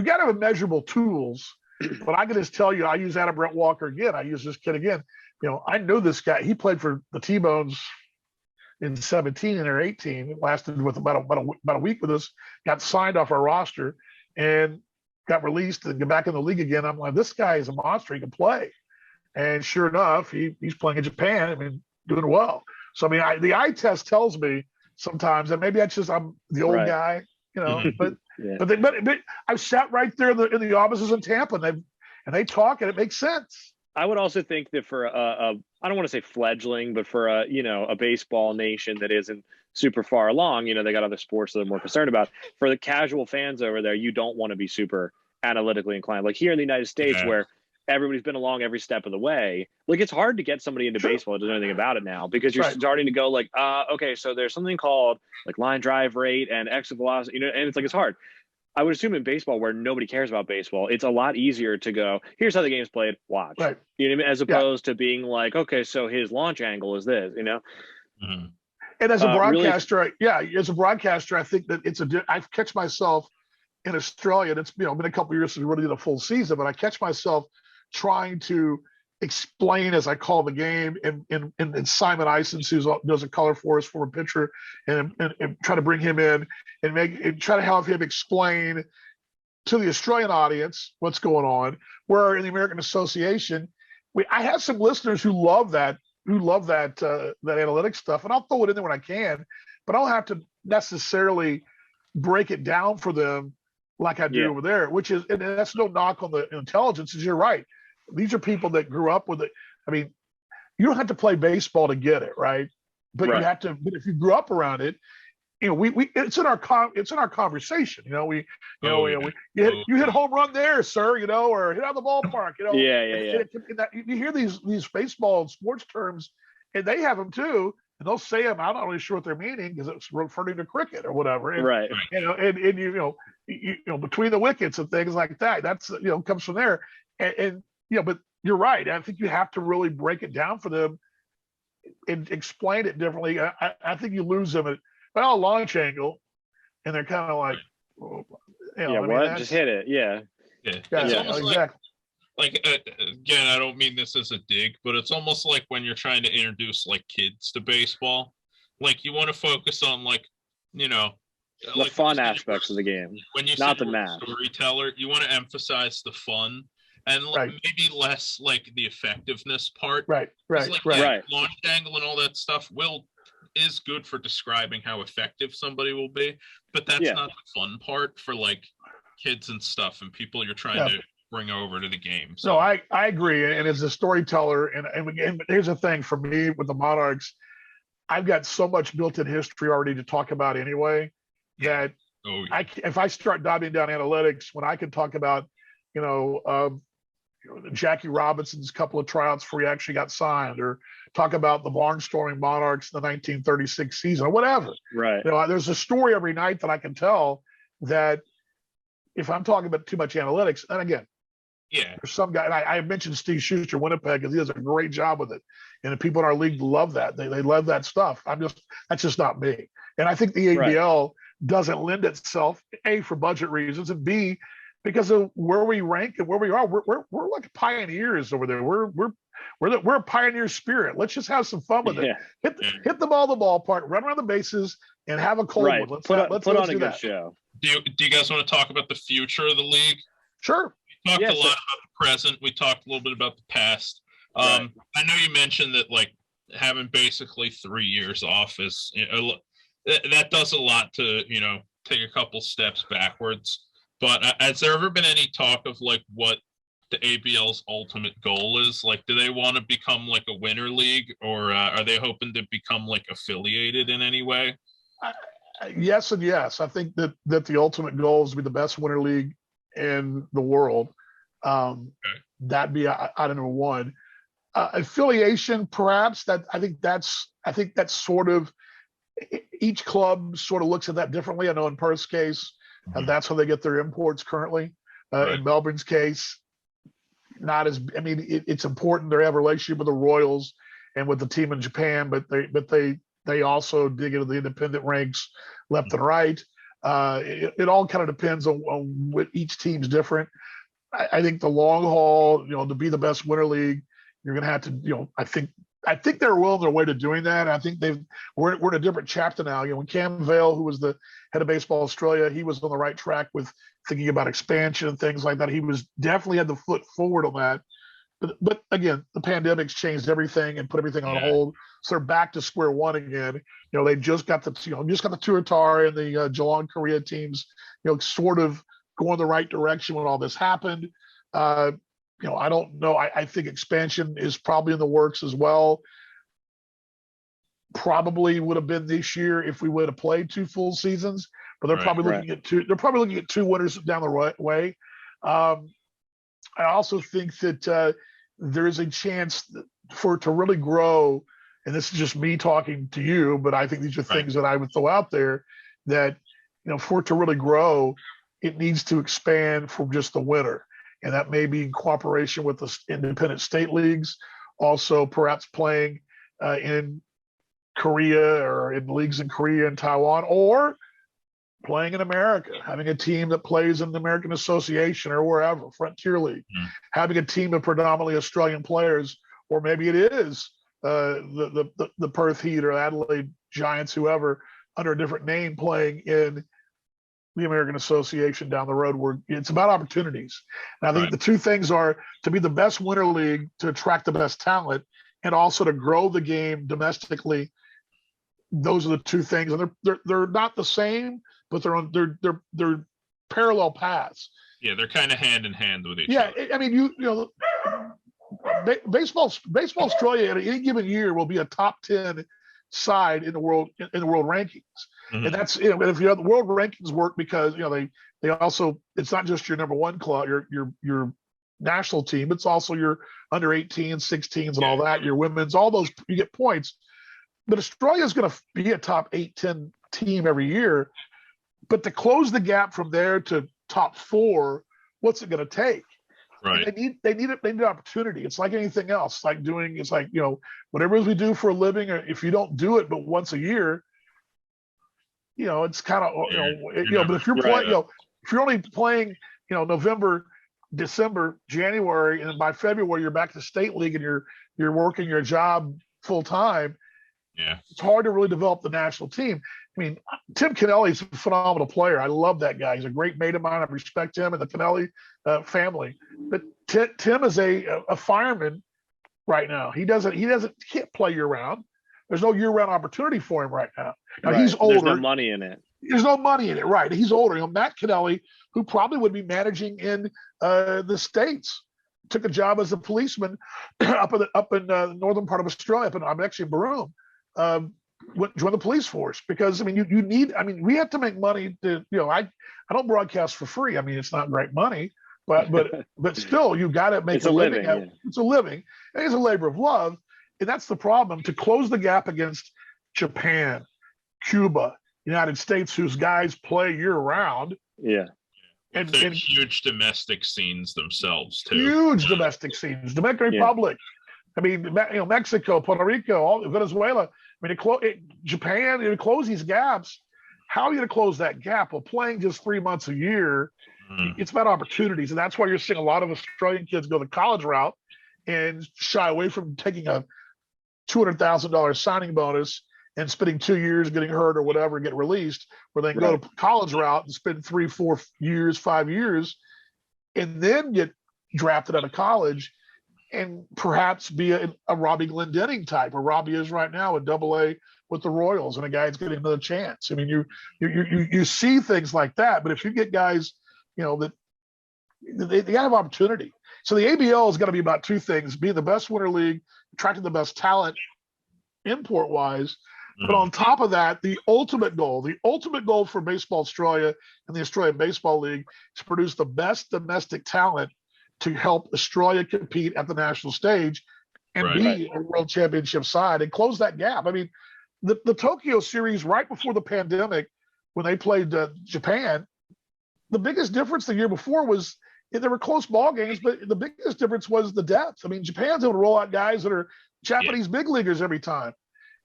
S3: got to have measurable tools. But I can just tell you, I use Adam Brent Walker again. I use this kid again. I know this guy. He played for the T-Bones in 17 and or 18. It lasted with about a week with us. Got signed off our roster and got released and got back in the league again. I'm like, this guy is a monster. He can play. And sure enough, he's playing in Japan. I mean, doing well. So I mean, the eye test tells me sometimes, and maybe I'm the old guy, but I've sat right there in the offices in Tampa, and they talk, and it makes sense.
S1: I would also think that for I don't want to say fledgling, but for a baseball nation that isn't super far along, they got other sports that they're more concerned about. For the casual fans over there, you don't want to be super analytically inclined. Like here in the United States, where everybody's been along every step of the way. Like it's hard to get somebody into baseball that doesn't know anything about it now, because you're starting to go like, okay, so there's something called like line drive rate and exit velocity, and it's like, it's hard. I would assume in baseball, where nobody cares about baseball, it's a lot easier to go, here's how the game's played, watch.
S3: Right.
S1: You know what I mean? As opposed to being like, okay, so his launch angle is this,
S2: Mm-hmm.
S3: And as a broadcaster, I think that I catch myself in Australia, and it's been a couple of years since we really did a full season, but I catch myself trying to explain, as I call the game, and Simon Isons, who does a color for us, former pitcher, and try to bring him in and try to have him explain to the Australian audience what's going on. Where in the American Association, I have some listeners who love that analytic stuff, and I'll throw it in there when I can, but I'll have to necessarily break it down for them like I do over there, and that's no knock on the intelligence. You're right. These are people that grew up with it. I mean, you don't have to play baseball to get it, right? But you have to. But if you grew up around it, it's in our conversation. You hit home run there, sir. Or hit out of the ballpark. You hear these baseball and sports terms, and they have them too, and they'll say them. I'm not really sure what they're meaning because it's referring to cricket or whatever. And, and between the wickets and things like that, that's comes from there. And but you're right. I think you have to really break it down for them and explain it differently. I think you lose them at launch angle, and they're kind of like,
S1: just hit it. Yeah.
S2: It's almost
S3: exactly.
S2: Like again, I don't mean this as a dig, but it's almost like when you're trying to introduce like kids to baseball, like you want to focus on
S1: the fun aspects of the game,
S2: when you
S1: not
S2: say
S1: the math.
S2: Storyteller, you want to emphasize the fun and maybe less like the effectiveness part.
S3: Right.
S2: Launch angle and all that stuff is good for describing how effective somebody will be, but that's not the fun part for like kids and stuff and people you're trying to bring over to the game. So
S3: no, I agree. And as a storyteller, and here's the thing for me with the Monarchs, I've got so much built-in history already to talk about anyway that if I start diving down analytics, when I can talk about Jackie Robinson's couple of tryouts before he actually got signed, or talk about the barnstorming Monarchs in the 1936 season, or whatever.
S1: Right.
S3: There's a story every night that I can tell that if I'm talking about too much analytics, and again, there's some guy, and I mentioned Steve Schuster, Winnipeg, because he does a great job with it. And the people in our league love that. They love that stuff. That's just not me. And I think the ABL doesn't lend itself, A, for budget reasons, and B, because of where we rank and where we are. We're like pioneers over there. We're a pioneer spirit. Let's just have some fun with it. Hit the ball the ballpark, run around the bases, and have a cold one. Let's
S1: put on a good
S3: that.
S1: show.
S2: Do you guys want to talk about the future of the league?
S3: Sure.
S2: We talked a lot about the present. We talked a little bit about the past. I know you mentioned that like having basically 3 years off is that does a lot to take a couple steps backwards. But has there ever been any talk of like what the ABL's ultimate goal is? Like, do they want to become like a winter league, or are they hoping to become like affiliated in any way?
S3: Yes and yes. I think that the ultimate goal is to be the best winter league in the world. That'd be item number one. Affiliation, perhaps. I think that's sort of, each club sort of looks at that differently. I know in Perth's case, that's how they get their imports currently. In Melbourne's case, not as. I mean, it's important they have a relationship with the Royals and with the team in Japan, but they also dig into the independent ranks left and right. It all kind of depends on what each team's different. I think the long haul, to be the best winter league, you're going to have to, I think they're well on their way to doing that. I think we're in a different chapter now. When Cam Vale, who was the head of Baseball Australia, he was on the right track with thinking about expansion and things like that. He was definitely had the foot forward on that. But again, the pandemic's changed everything and put everything on hold. So they're back to square one again. They just got the Tuatara and the Geelong Korea teams, sort of going the right direction when all this happened. I don't know. I think expansion is probably in the works as well. Probably would have been this year if we would have played 2 full seasons, but they're probably looking at 2. They're probably looking at 2 winters down the right way. I also think that there is a chance for it to really grow. And this is just me talking to you, but I think these are things that I would throw out there that, for it to really grow, it needs to expand from just the winter. And that may be in cooperation with the independent state leagues, also perhaps playing in Korea or in leagues in Korea and Taiwan, or playing in America, having a team that plays in the American Association or wherever, Frontier League, having a team of predominantly Australian players, or maybe it is the Perth Heat or Adelaide Giants, whoever, under a different name playing in the American Association down the road, where it's about opportunities. And I think the two things are to be the best winter league, to attract the best talent, and also to grow the game domestically. Those are the two things, and they're not the same, but they're parallel paths.
S2: Yeah, they're kind of hand in hand with each other.
S3: Yeah, I mean, baseball Australia at any given year will be a top 10 side in the world rankings. And that's if you have the world rankings work because they also, it's not just your number one club, your national team, it's also your under 18s, 16s, and all that, your women's, all those, you get points. But Australia is going to be a top 8-10 team every year. But to close the gap from there to top 4, what's it going to take?
S2: Right.
S3: They need opportunity. It's like anything else. Whatever we do for a living, or if you don't do it but once a year, it's kind of but if you're playing, if you're only playing, November, December, January, and by February you're back to state league and you're working your job full time.
S2: Yeah,
S3: it's hard to really develop the national team. I mean, Tim Kennelly's a phenomenal player. I love that guy. He's a great mate of mine. I respect him and the Kennelly family. But Tim is a fireman right now. He can't play year round. There's no year round opportunity for him right now. Now he's older.
S1: There's no money in it.
S3: There's no money in it, right? He's older. Matt Kennelly, who probably would be managing in the States, took a job as a policeman up in the northern part of Australia. I'm actually in Baroom. Join the police force because you need. We have to make money to. I don't broadcast for free. It's not great money, but still, you got to make a living. It's a living. And it's a labor of love, and that's the problem. To close the gap against Japan, Cuba, United States, whose guys play year round.
S2: Yeah. And huge domestic scenes themselves too.
S3: Huge domestic scenes. Dominican Republic. Mexico, Puerto Rico, Venezuela. Japan, to close these gaps, how are you going to close that gap? Well, playing just 3 months a year, it's about opportunities. And that's why you're seeing a lot of Australian kids go the college route and shy away from taking a $200,000 signing bonus and spending 2 years getting hurt or whatever and get released, where they can go to college route and spend 3, 4 years, 5 years, and then get drafted out of college and perhaps be a Robbie Glendenning type, or Robbie is right now, a AA with the Royals, and a guy's getting another chance. I mean, you see things like that, but if you get guys, that they got to have opportunity. So the ABL is going to be about two things: being the best winter league, attracting the best talent, import wise. But on top of that, the ultimate goal for Baseball Australia and the Australian Baseball League is to produce the best domestic talent to help Australia compete at the national stage and be a world championship side and close that gap. I mean, the Tokyo series right before the pandemic, when they played Japan, the biggest difference the year before was there were close ball games, but the biggest difference was the depth. I mean, Japan's able to roll out guys that are Japanese big leaguers every time.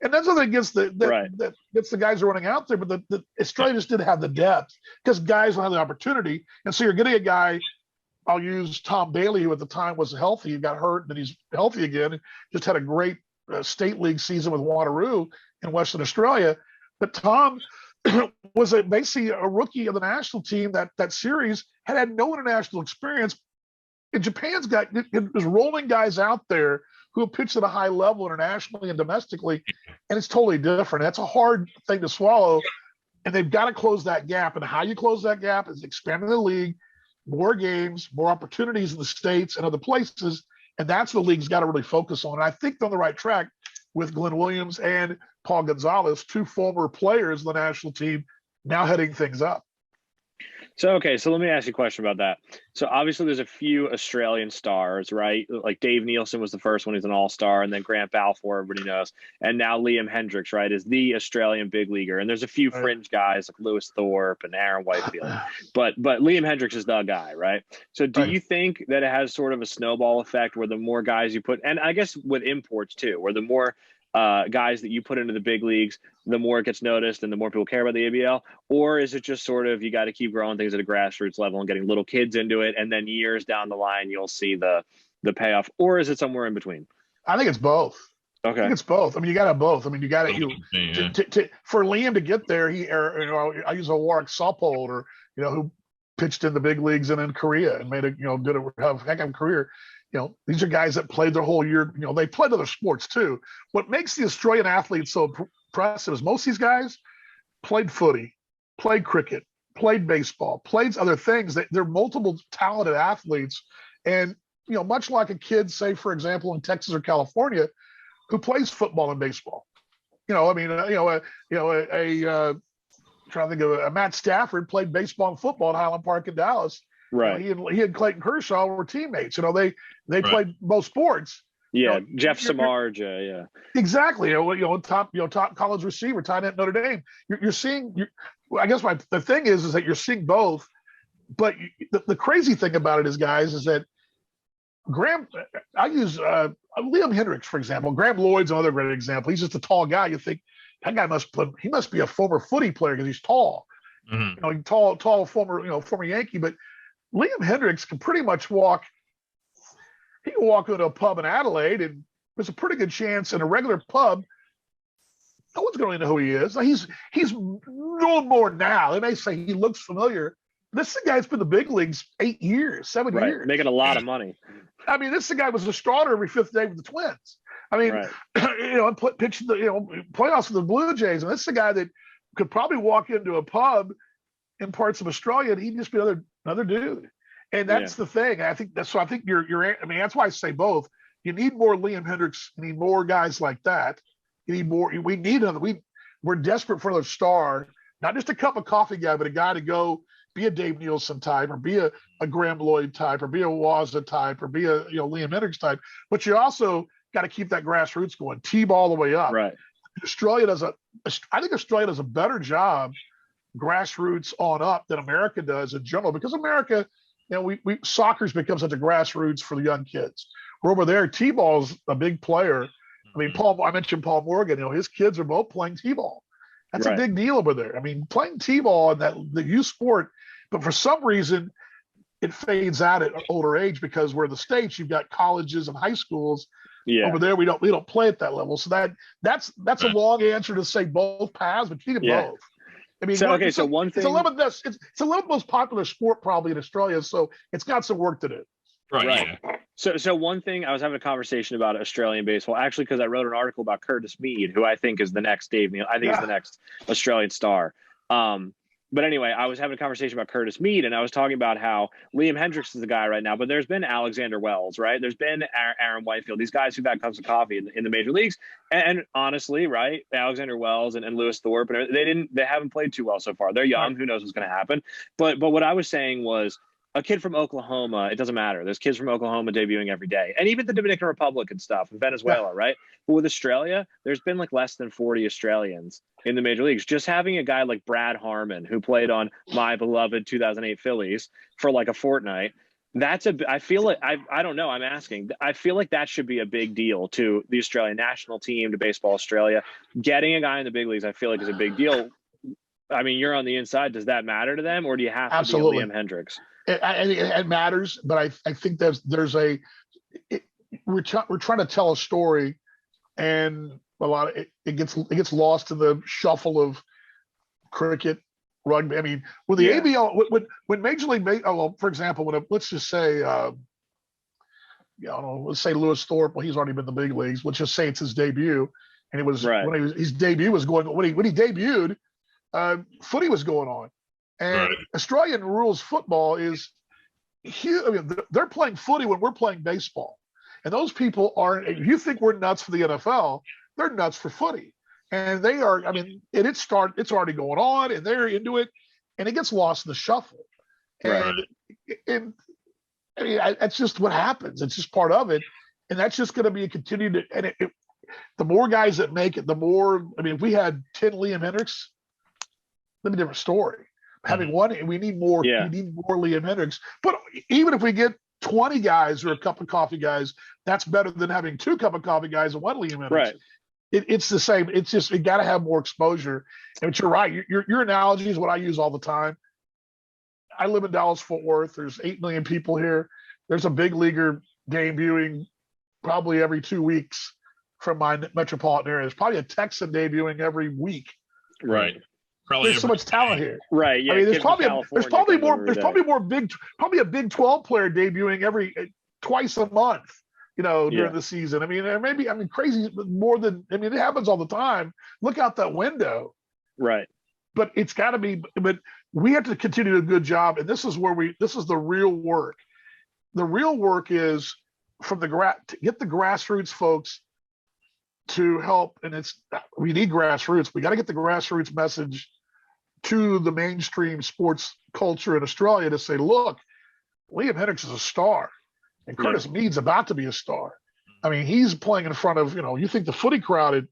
S3: And that's something against that gets the guys who are running out there, but the Australia just didn't have the depth because guys don't have the opportunity. And so you're getting a guy, I'll use Tom Bailey, who at the time was healthy, he got hurt, and he's healthy again, just had a great state league season with Wanneroo in Western Australia. But Tom was basically a rookie of the national team that series, had no international experience. And Japan's is rolling guys out there who have pitched at a high level internationally and domestically, and it's totally different. That's a hard thing to swallow, and they've got to close that gap. And how you close that gap is expanding the league, more games, more opportunities in the States and other places, and that's what the league's got to really focus on. And I think they're on the right track with Glenn Williams and Paul Gonzalez, two former players of the national team, now heading things up.
S1: So let me ask you a question about that. So obviously there's a few Australian stars, right? Like Dave Nielsen was the first one, he's an all-star, and then Grant Balfour, everybody knows. And now Liam Hendricks, right, is the Australian big leaguer. And there's a few fringe guys like Lewis Thorpe and Aaron Whitefield. But Liam Hendricks is the guy, right? So do you think that it has sort of a snowball effect where the more guys you put, and I guess with imports too, where the more guys that you put into the big leagues, the more it gets noticed and the more people care about the ABL? Or is it just sort of you got to keep growing things at a grassroots level and getting little kids into it, and then years down the line you'll see the payoff? Or is it somewhere in between?
S3: I think it's both.
S1: Okay,
S3: I think it's both. I mean, you got to have both. I mean, you got to for Liam to get there. I use a Warwick Saupold, who pitched in the big leagues and in Korea and made a did a heck of a career. These are guys that played their whole year. They played other sports too. What makes the Australian athletes so impressive is most of these guys played footy, played cricket, played baseball, played other things. They're multiple talented athletes. And, much like a kid, say, for example, in Texas or California, who plays football and baseball. Trying to think of a Matt Stafford played baseball and football at Highland Park in Dallas.
S1: Right.
S3: He and Clayton Kershaw were teammates. They played both sports.
S1: Yeah, Jeff Samardzija. Yeah,
S3: exactly. Top college receiver, tight end at Notre Dame. You're seeing. I guess the thing is that you're seeing both. But the crazy thing about it is, guys, is that I use Liam Hendricks, for example. Graham Lloyd's another great example. He's just a tall guy. You think that guy he must be a former footy player because he's tall. Mm-hmm. Tall former Yankee, but Liam Hendricks can pretty much walk. He can walk into a pub in Adelaide, and there's a pretty good chance in a regular pub, no one's going to know who he is. He's known more now. They may say he looks familiar. This guy's been in the big leagues 8 years, 7 years,
S1: making a lot of money.
S3: I mean, this guy was a starter every fifth day with the Twins. I mean, pitching the playoffs with the Blue Jays, and this is a guy that could probably walk into a pub in parts of Australia, and he'd just be another dude. And that's the thing. I think that's. So I think you're. I mean, that's why I say both. You need more Liam Hendricks. You need more guys like that. You need more. We need another. We're desperate for another star, not just a cup of coffee guy, but a guy to go be a Dave Nielsen type, or be a Graham Lloyd type, or be a Wazza type, or be a Liam Hendricks type. But you also got to keep that grassroots going, T-ball all the way up.
S1: Right.
S3: I think Australia does a better job grassroots on up than America does in general, because America, soccer's become such a grassroots for the young kids. We're over there, T-ball's a big player. I mean, I mentioned Paul Morgan, his kids are both playing T-ball. That's a
S1: Right.
S3: big deal over there. I mean, playing t-ball and the youth sport, but for some reason it fades out at older age because we're in the States, you've got colleges and high schools.
S1: Yeah.
S3: Over there, we don't play at that level. So that's a long answer to say both paths, but you need
S1: Yeah.
S3: both. I mean,
S1: So,
S3: it's
S1: one
S3: the 11th most popular sport probably in Australia, so it's got some work to do.
S2: Right. Yeah.
S1: So one thing, I was having a conversation about Australian baseball, actually, because I wrote an article about Curtis Mead, who I think is the next Dave Neal. I think is the next Australian star. But anyway, I was having a conversation about Curtis Mead, and I was talking about how Liam Hendricks is the guy right now, but there's been Alexander Wells, right? There's been Aaron Whitefield, these guys who've had cups of coffee in the major leagues. And honestly, right, Alexander Wells and Lewis Thorpe, and they haven't played too well so far. They're young. Who knows what's going to happen? But what I was saying was, a kid from Oklahoma, it doesn't matter. There's kids from Oklahoma debuting every day. And even the Dominican Republic and stuff, Venezuela, right? But with Australia, there's been like less than 40 Australians in the major leagues. Just having a guy like Brad Harmon, who played on my beloved 2008 Phillies for like a fortnight, I feel like, I don't know, I'm asking. I feel like that should be a big deal to the Australian national team, to Baseball Australia. Getting a guy in the big leagues, I feel like is a big deal. I mean, you're on the inside. Does that matter to them, or do you have to be a Liam Hendricks?
S3: It matters, but I think we're trying to tell a story, and a lot of it gets lost in the shuffle of cricket, rugby. I mean, with the ABL, when Major League, for example, let's just say, let's say Lewis Thorpe. Well, he's already been in the big leagues. Let's just say it's his debut, and it was his debut was going when he debuted. Footy was going on, and Australian rules football is huge. I mean, they're playing footy when we're playing baseball, and those people aren't. If you think we're nuts for the NFL, they're nuts for footy, and they are. I mean, it's already going on, and they're into it, and it gets lost in the shuffle. And I mean, that's just what happens. It's just part of it, and that's just going to be a continued. And the more guys that make it, the more. I mean, if we had 10 Liam Hendricks, that'd be a different story. Having one, we need more. We need more Liam Hendricks. But even if we get 20 guys or a cup of coffee guys, that's better than having 2 cup of coffee guys and 1 Liam Hendricks.
S1: Right.
S3: It's the same. It's just, you got to have more exposure. And you're right. Your analogy is what I use all the time. I live in Dallas Fort Worth. There's 8 million people here. There's a big leaguer debuting probably every 2 weeks from my metropolitan area. There's probably a Texan debuting every week.
S1: Right.
S3: There's so much talent here.
S1: Right. Yeah.
S3: I mean, there's probably a Big 12 player debuting twice a month, during the season. I mean, crazy more than, it happens all the time. Look out that window.
S1: Right.
S3: But it's got to be, but we have to continue to do a good job. And this is the real work. The real work is to get the grassroots folks to help. And we need grassroots. We got to get the grassroots message to the mainstream sports culture in Australia to say, look, Liam Hendricks is a star, and Curtis Mead's about to be a star. I mean, he's playing in front of, you think the footy crowd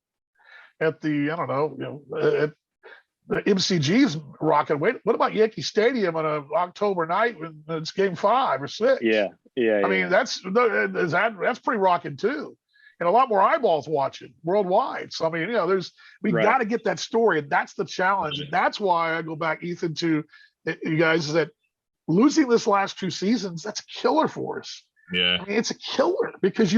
S3: at the, at the MCG's rocking. Wait, what about Yankee Stadium on an October night when it's game 5 or 6?
S1: Yeah.
S3: I mean, that's pretty rocking too. And a lot more eyeballs watching worldwide. So, I mean, we got to get that story. And that's the challenge. And that's why I go back, Ethan, to you guys, is that losing this last 2 seasons, that's a killer for us.
S2: Yeah.
S3: I mean, it's a killer because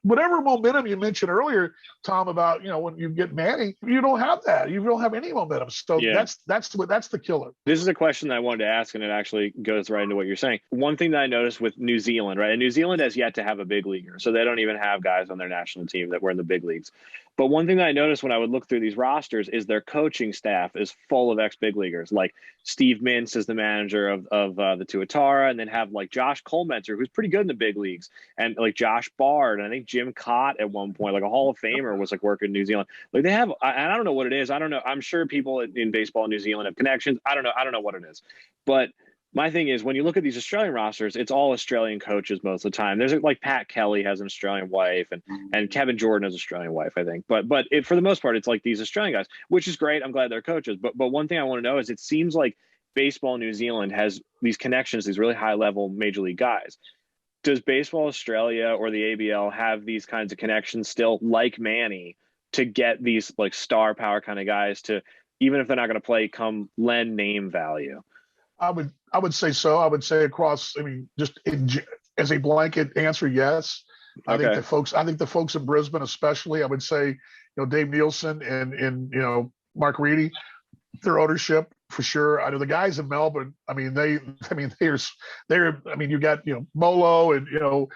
S3: whatever momentum you mentioned earlier, Tom, about, when you get Manny, you don't have that. You don't have any momentum. So that's the killer.
S1: This is a question that I wanted to ask, and it actually goes right into what you're saying. One thing that I noticed with New Zealand, right? And New Zealand has yet to have a big leaguer. So they don't even have guys on their national team that were in the big leagues. But one thing that I noticed when I would look through these rosters is their coaching staff is full of ex-big leaguers. Like Steve Mintz is the manager of the Tuatara, and then have like Josh Colmenser, who's pretty good in the big leagues, and like Josh Bard, and I think Jim Cott at one point, like a Hall of Famer, was like working in New Zealand. Like they have, and I don't know what it is. I don't know. I'm sure people in baseball in New Zealand have connections. I don't know what it is. But my thing is, when you look at these Australian rosters, it's all Australian coaches most of the time. There's like Pat Kelly has an Australian wife, and Kevin Jordan has an Australian wife, I think. But for the most part, it's like these Australian guys, which is great. I'm glad they're coaches. But one thing I want to know is, it seems like baseball in New Zealand has these connections, these really high level major league guys. Does Baseball Australia or the ABL have these kinds of connections still, like Manny, to get these like star power kind of guys to even if they're not going to play, come lend name value?
S3: I would say so. I would say across. I mean, as a blanket answer, yes.
S1: Okay.
S3: I think the folks in Brisbane, especially, I would say, Dave Nielsen and Mark Reedy, their ownership for sure. I know the guys in Melbourne. I mean, you got Molo and you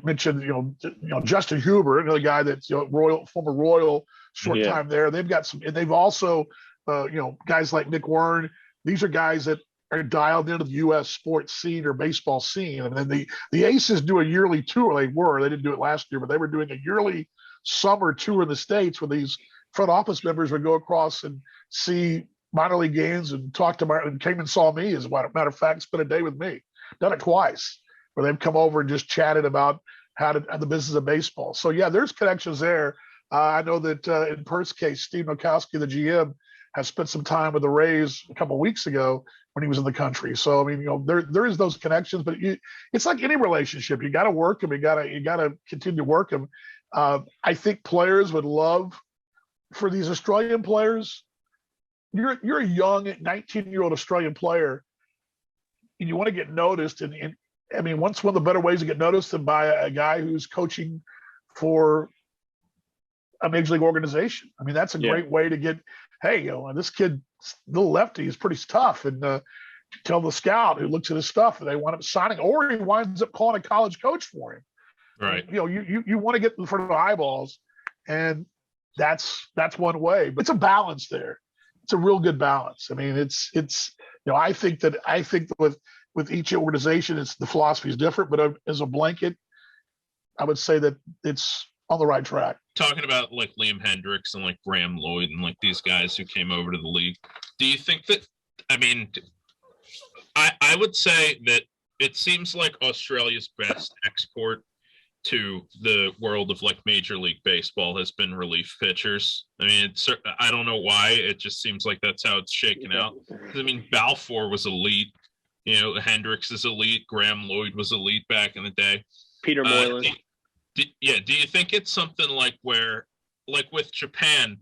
S3: mentioned Justin Huber, another guy that's former Royal, short time there. They've got some, and they've also guys like Nick Wern. These are guys that are dialed into the U.S. sports scene or baseball scene. And then the Aces do a yearly tour. They didn't do it last year, but they were doing a yearly summer tour in the States where these front office members would go across and see minor league games and talk to and came and saw me, as a matter of fact, spent a day with me. Done it twice, where they've come over and just chatted about how the business of baseball. So yeah, there's connections there. I know that in Perth's case, Steve Nokowski, the GM, has spent some time with the Rays a couple of weeks ago when he was in the country. So I mean, there is those connections, but it's like any relationship. You got to work them. You got to continue to work them. I think players would love for these Australian players. You're a young 19-year-old Australian player, and you want to get noticed. And I mean, one of the better ways to get noticed than by a guy who's coaching for a major league organization. I mean, that's a great way to get. Hey, this kid, little lefty, is pretty tough, and tell the scout who looks at his stuff and they wind up signing, or he winds up calling a college coach for him.
S2: Right.
S3: You want to get in front of the eyeballs, and that's one way. But it's a balance there. It's a real good balance. I mean, it's I think that with each organization, the philosophy is different, but as a blanket, I would say that it's on the right track.
S2: Talking about like Liam Hendricks and like Graham Lloyd and like these guys who came over to the league, do you think that, I mean, I would say that it seems like Australia's best export to the world of like Major League Baseball has been relief pitchers. I mean, I don't know why. It just seems like that's how it's shaken out. I mean, Balfour was elite. Hendricks is elite. Graham Lloyd was elite back in the day.
S1: Peter Moylan.
S2: Do you think it's something like where, like with Japan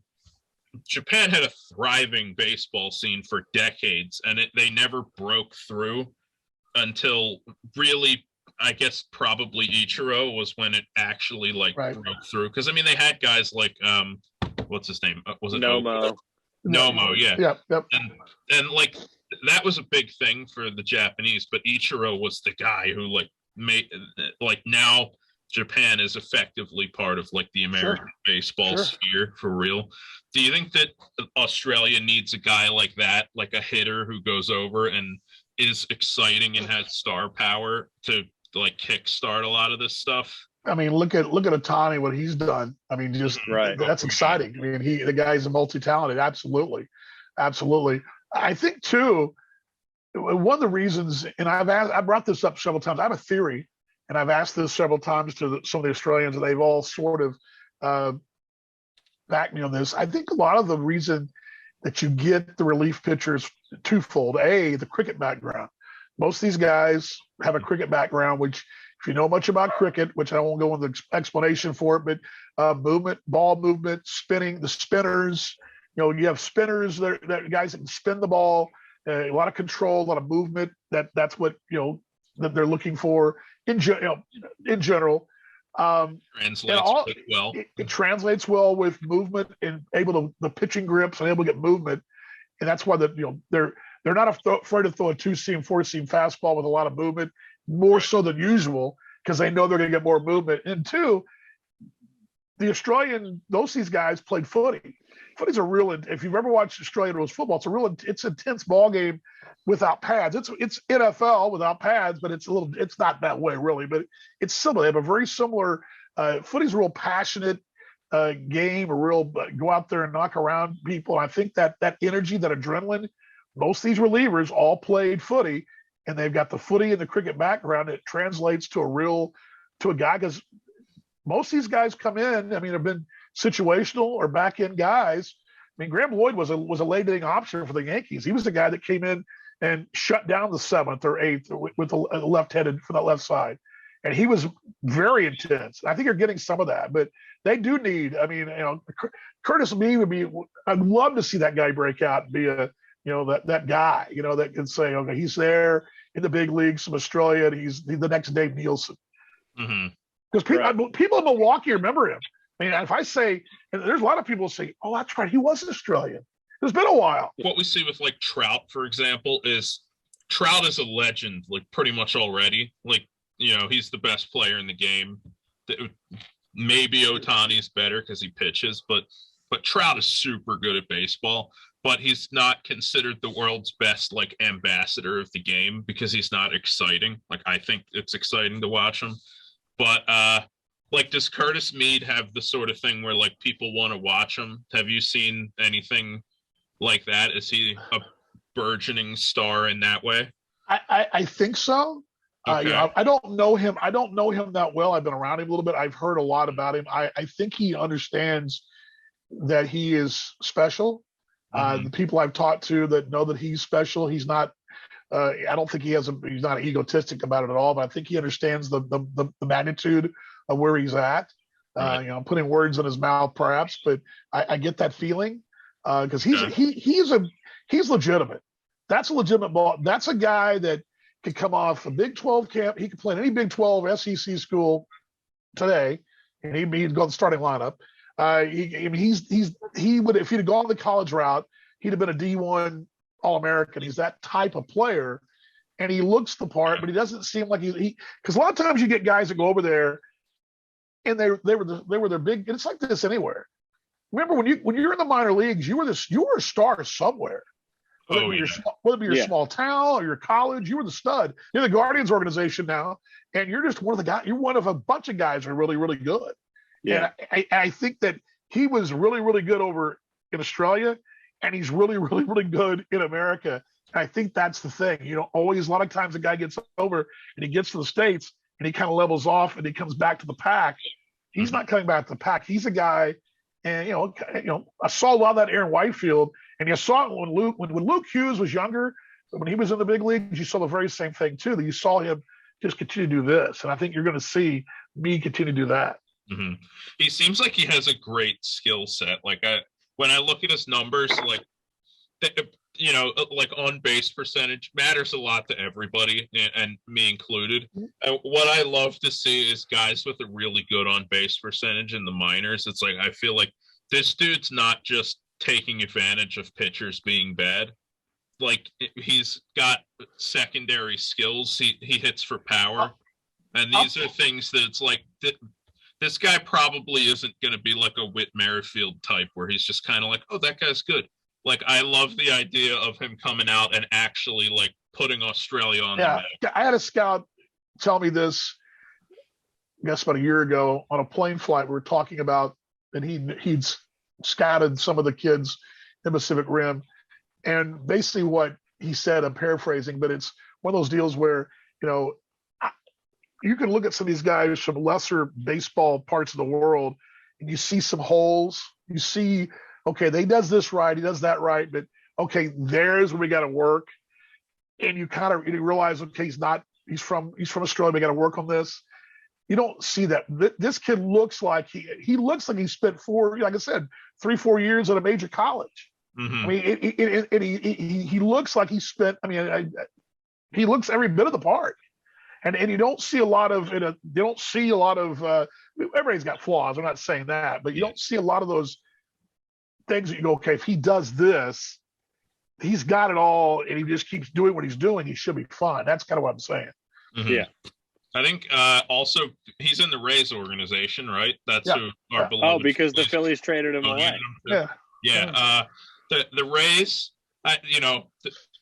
S2: had a thriving baseball scene for decades, and they never broke through until really, I guess, probably Ichiro was when it actually broke through. Because I mean, they had guys like what's his name? Was it
S1: Nomo?
S2: Nomo, yeah.
S3: Yep.
S2: And like that was a big thing for the Japanese, but Ichiro was the guy who made now Japan is effectively part of like the American baseball sphere for real. Do you think that Australia needs a guy like that, like a hitter who goes over and is exciting and has star power to like kickstart a lot of this stuff?
S3: I mean, look at Ohtani, what he's done. I mean, just that's exciting. I mean, the guy's a multi-talented. Absolutely. I think too, one of the reasons, and I brought this up several times. I have a theory, and I've asked this several times to some of the Australians, and they've all sort of backed me on this. I think a lot of the reason that you get the relief pitchers twofold. A, the cricket background. Most of these guys have a cricket background, which, if you know much about cricket, which I won't go into the explanation for it, but movement, ball movement, spinning, the spinners. You have spinners that guys that can spin the ball, a lot of control, a lot of movement. That's what that they're looking for in general.
S2: Translates well.
S3: It translates well with movement and the pitching grips and able to get movement, and that's why they're not afraid to throw a 2-seam, 4-seam fastball with a lot of movement, more so than usual, because they know they're going to get more movement. And two, the these guys played footy. Footy's a real. If you've ever watched Australian rules football, it's an intense ball game without pads. It's NFL without pads, but it's not that way really. But it's similar. They have a very similar. Footy's a real passionate game. A real go out there and knock around people. And I think that energy, that adrenaline. Most of these relievers all played footy, and they've got the footy and the cricket background. It translates to a guy, because most of these guys come in. I mean, have been situational or back end guys. I mean, Graham Lloyd was a late inning option for the Yankees. He was the guy that came in and shut down the 7th or 8th with the left-headed for that left side. and he was very intense. I think you're getting some of that, but they do need. I mean, Curtis Mee would be. I'd love to see that guy break out and be that guy. That can say, okay, he's there in the big leagues from Australia, and he's the next Dave Nielsen. Because people in Milwaukee remember him. I mean, if I say, and there's a lot of people who say, "Oh, that's right, he was Australian." It's been a while.
S2: What we see with like Trout, for example, is Trout is a legend, like pretty much already. Like, he's the best player in the game. Maybe Ohtani's better because he pitches, but Trout is super good at baseball. But he's not considered the world's best like ambassador of the game because he's not exciting. Like, I think it's exciting to watch him. But like, does Curtis Mead have the sort of thing where like people want to watch him? Have you seen anything like that? Is he a burgeoning star in that way?
S3: I think so.
S2: Okay.
S3: I don't know him. I don't know him that well. I've been around him a little bit. I've heard a lot about him. I think he understands that he is special. The people I've talked to that know that he's special. He's not. I don't think he's not egotistic about it at all. But I think he understands the magnitude of where he's at.
S2: Right.
S3: Putting words in his mouth, perhaps, but I get that feeling because he's legitimate. That's a legitimate ball. That's a guy that could come off a Big 12 camp. He could play in any Big 12 SEC school today, and he'd go in the starting lineup. He would, if he'd have gone the college route, he'd have been a D1 All-American. He's that type of player, and he looks the part, but he doesn't seem like he because a lot of times you get guys that go over there, and they were their big. And it's like this anywhere. Remember when you're in the minor leagues, you were a star somewhere. Whether it be your small town or your college, you were the stud. You're the Guardians organization now, and you're just one of the guys. You're one of a bunch of guys that are really, really good. Yeah, and I think that he was really, really good over in Australia, and he's really, really, really good in America. And I think that's the thing. Always a lot of times a guy gets over and he gets to the States and he kind of levels off and he comes back to the pack. He's not coming back to the pack. He's a guy, and I saw a lot of that Aaron Whitefield. And you saw it when Luke Hughes was younger, when he was in the big leagues, you saw the very same thing too. That you saw him just continue to do this, and I think you're going to see me continue to do that.
S2: He seems like he has a great skill set. Like when I look at his numbers, like like on base percentage matters a lot to everybody, and me included. What I love to see is guys with a really good on base percentage in the minors. It's like I feel like this dude's not just taking advantage of pitchers being bad. Like, he's got secondary skills. He hits for power, and these are things that it's like this guy probably isn't going to be like a Whit Merrifield type where he's just kind of like, oh, that guy's good. Like, I love the idea of him coming out and actually like putting Australia on the map.
S3: I had a scout tell me this, I guess about a year ago on a plane flight. We were talking about, and he'd scouted some of the kids in Pacific Rim, and basically what he said, I'm paraphrasing, but it's one of those deals where you can look at some of these guys from lesser baseball parts of the world and you see some holes. You see, okay, he does this right, he does that right, but okay, there's where we got to work. And you kind of realize, okay, he's from Australia, we got to work on this. You don't see that. This kid looks like he looks like he spent 3-4 years at a major college. I mean, he looks like he spent. I mean, he looks every bit of the part, and you don't see a lot of. You don't see a lot of. Everybody's got flaws. I'm not saying that, but you don't see a lot of those things that you go, okay, if he does this, he's got it all, and he just keeps doing what he's doing. He should be fine. That's kind of what I'm saying.
S1: Yeah.
S2: I think also he's in the Rays organization, right? That's who our beloved.
S1: Oh, because the Phillies traded him away.
S2: Yeah. The Rays,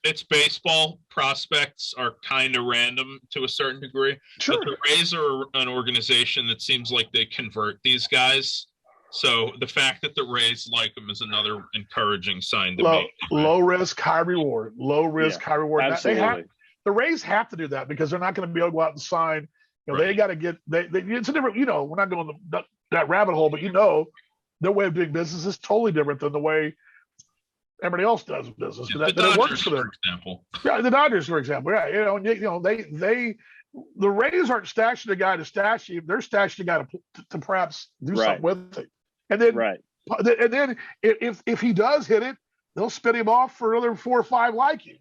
S2: it's baseball. Prospects are kind of random to a certain degree.
S3: Sure.
S2: But the Rays are an organization that seems like they convert these guys. So the fact that the Rays like him is another encouraging sign to me.
S3: Low risk, high reward. Low risk, high reward.
S1: Absolutely.
S3: The Rays have to do that because they're not going to be able to go out and sign. They got to get. It's a different. We're not going that rabbit hole, but their way of doing business is totally different than the way everybody else does business.
S2: The Dodgers, for example.
S3: Yeah, the Dodgers, for example. Yeah, they the Rays aren't stashing a guy to stash him; they're stashing a guy to perhaps do something with it. And then if he does hit it, they'll spin him off for another 4 or 5 like him.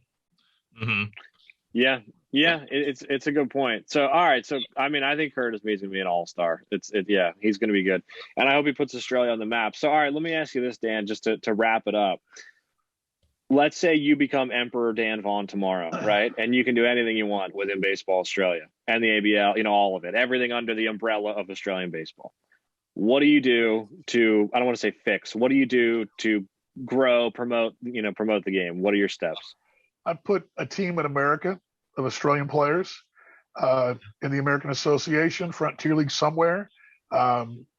S2: Mm-hmm.
S1: Yeah, it's a good point. So, all right, so I mean, I think Curtis Mead's gonna be an all-star. Yeah, he's gonna be good, and I hope he puts Australia on the map. So, all right, let me ask you this, Dan, just to wrap it up. Let's say you become Emperor Dan Vaughan tomorrow, right? And you can do anything you want within Baseball Australia and the ABL, all of it, everything under the umbrella of Australian baseball. What do you do to, I don't want to say fix, what do you do to grow, promote the game? What are your steps?
S3: I put a team in America of Australian players in the American Association, Frontier League somewhere,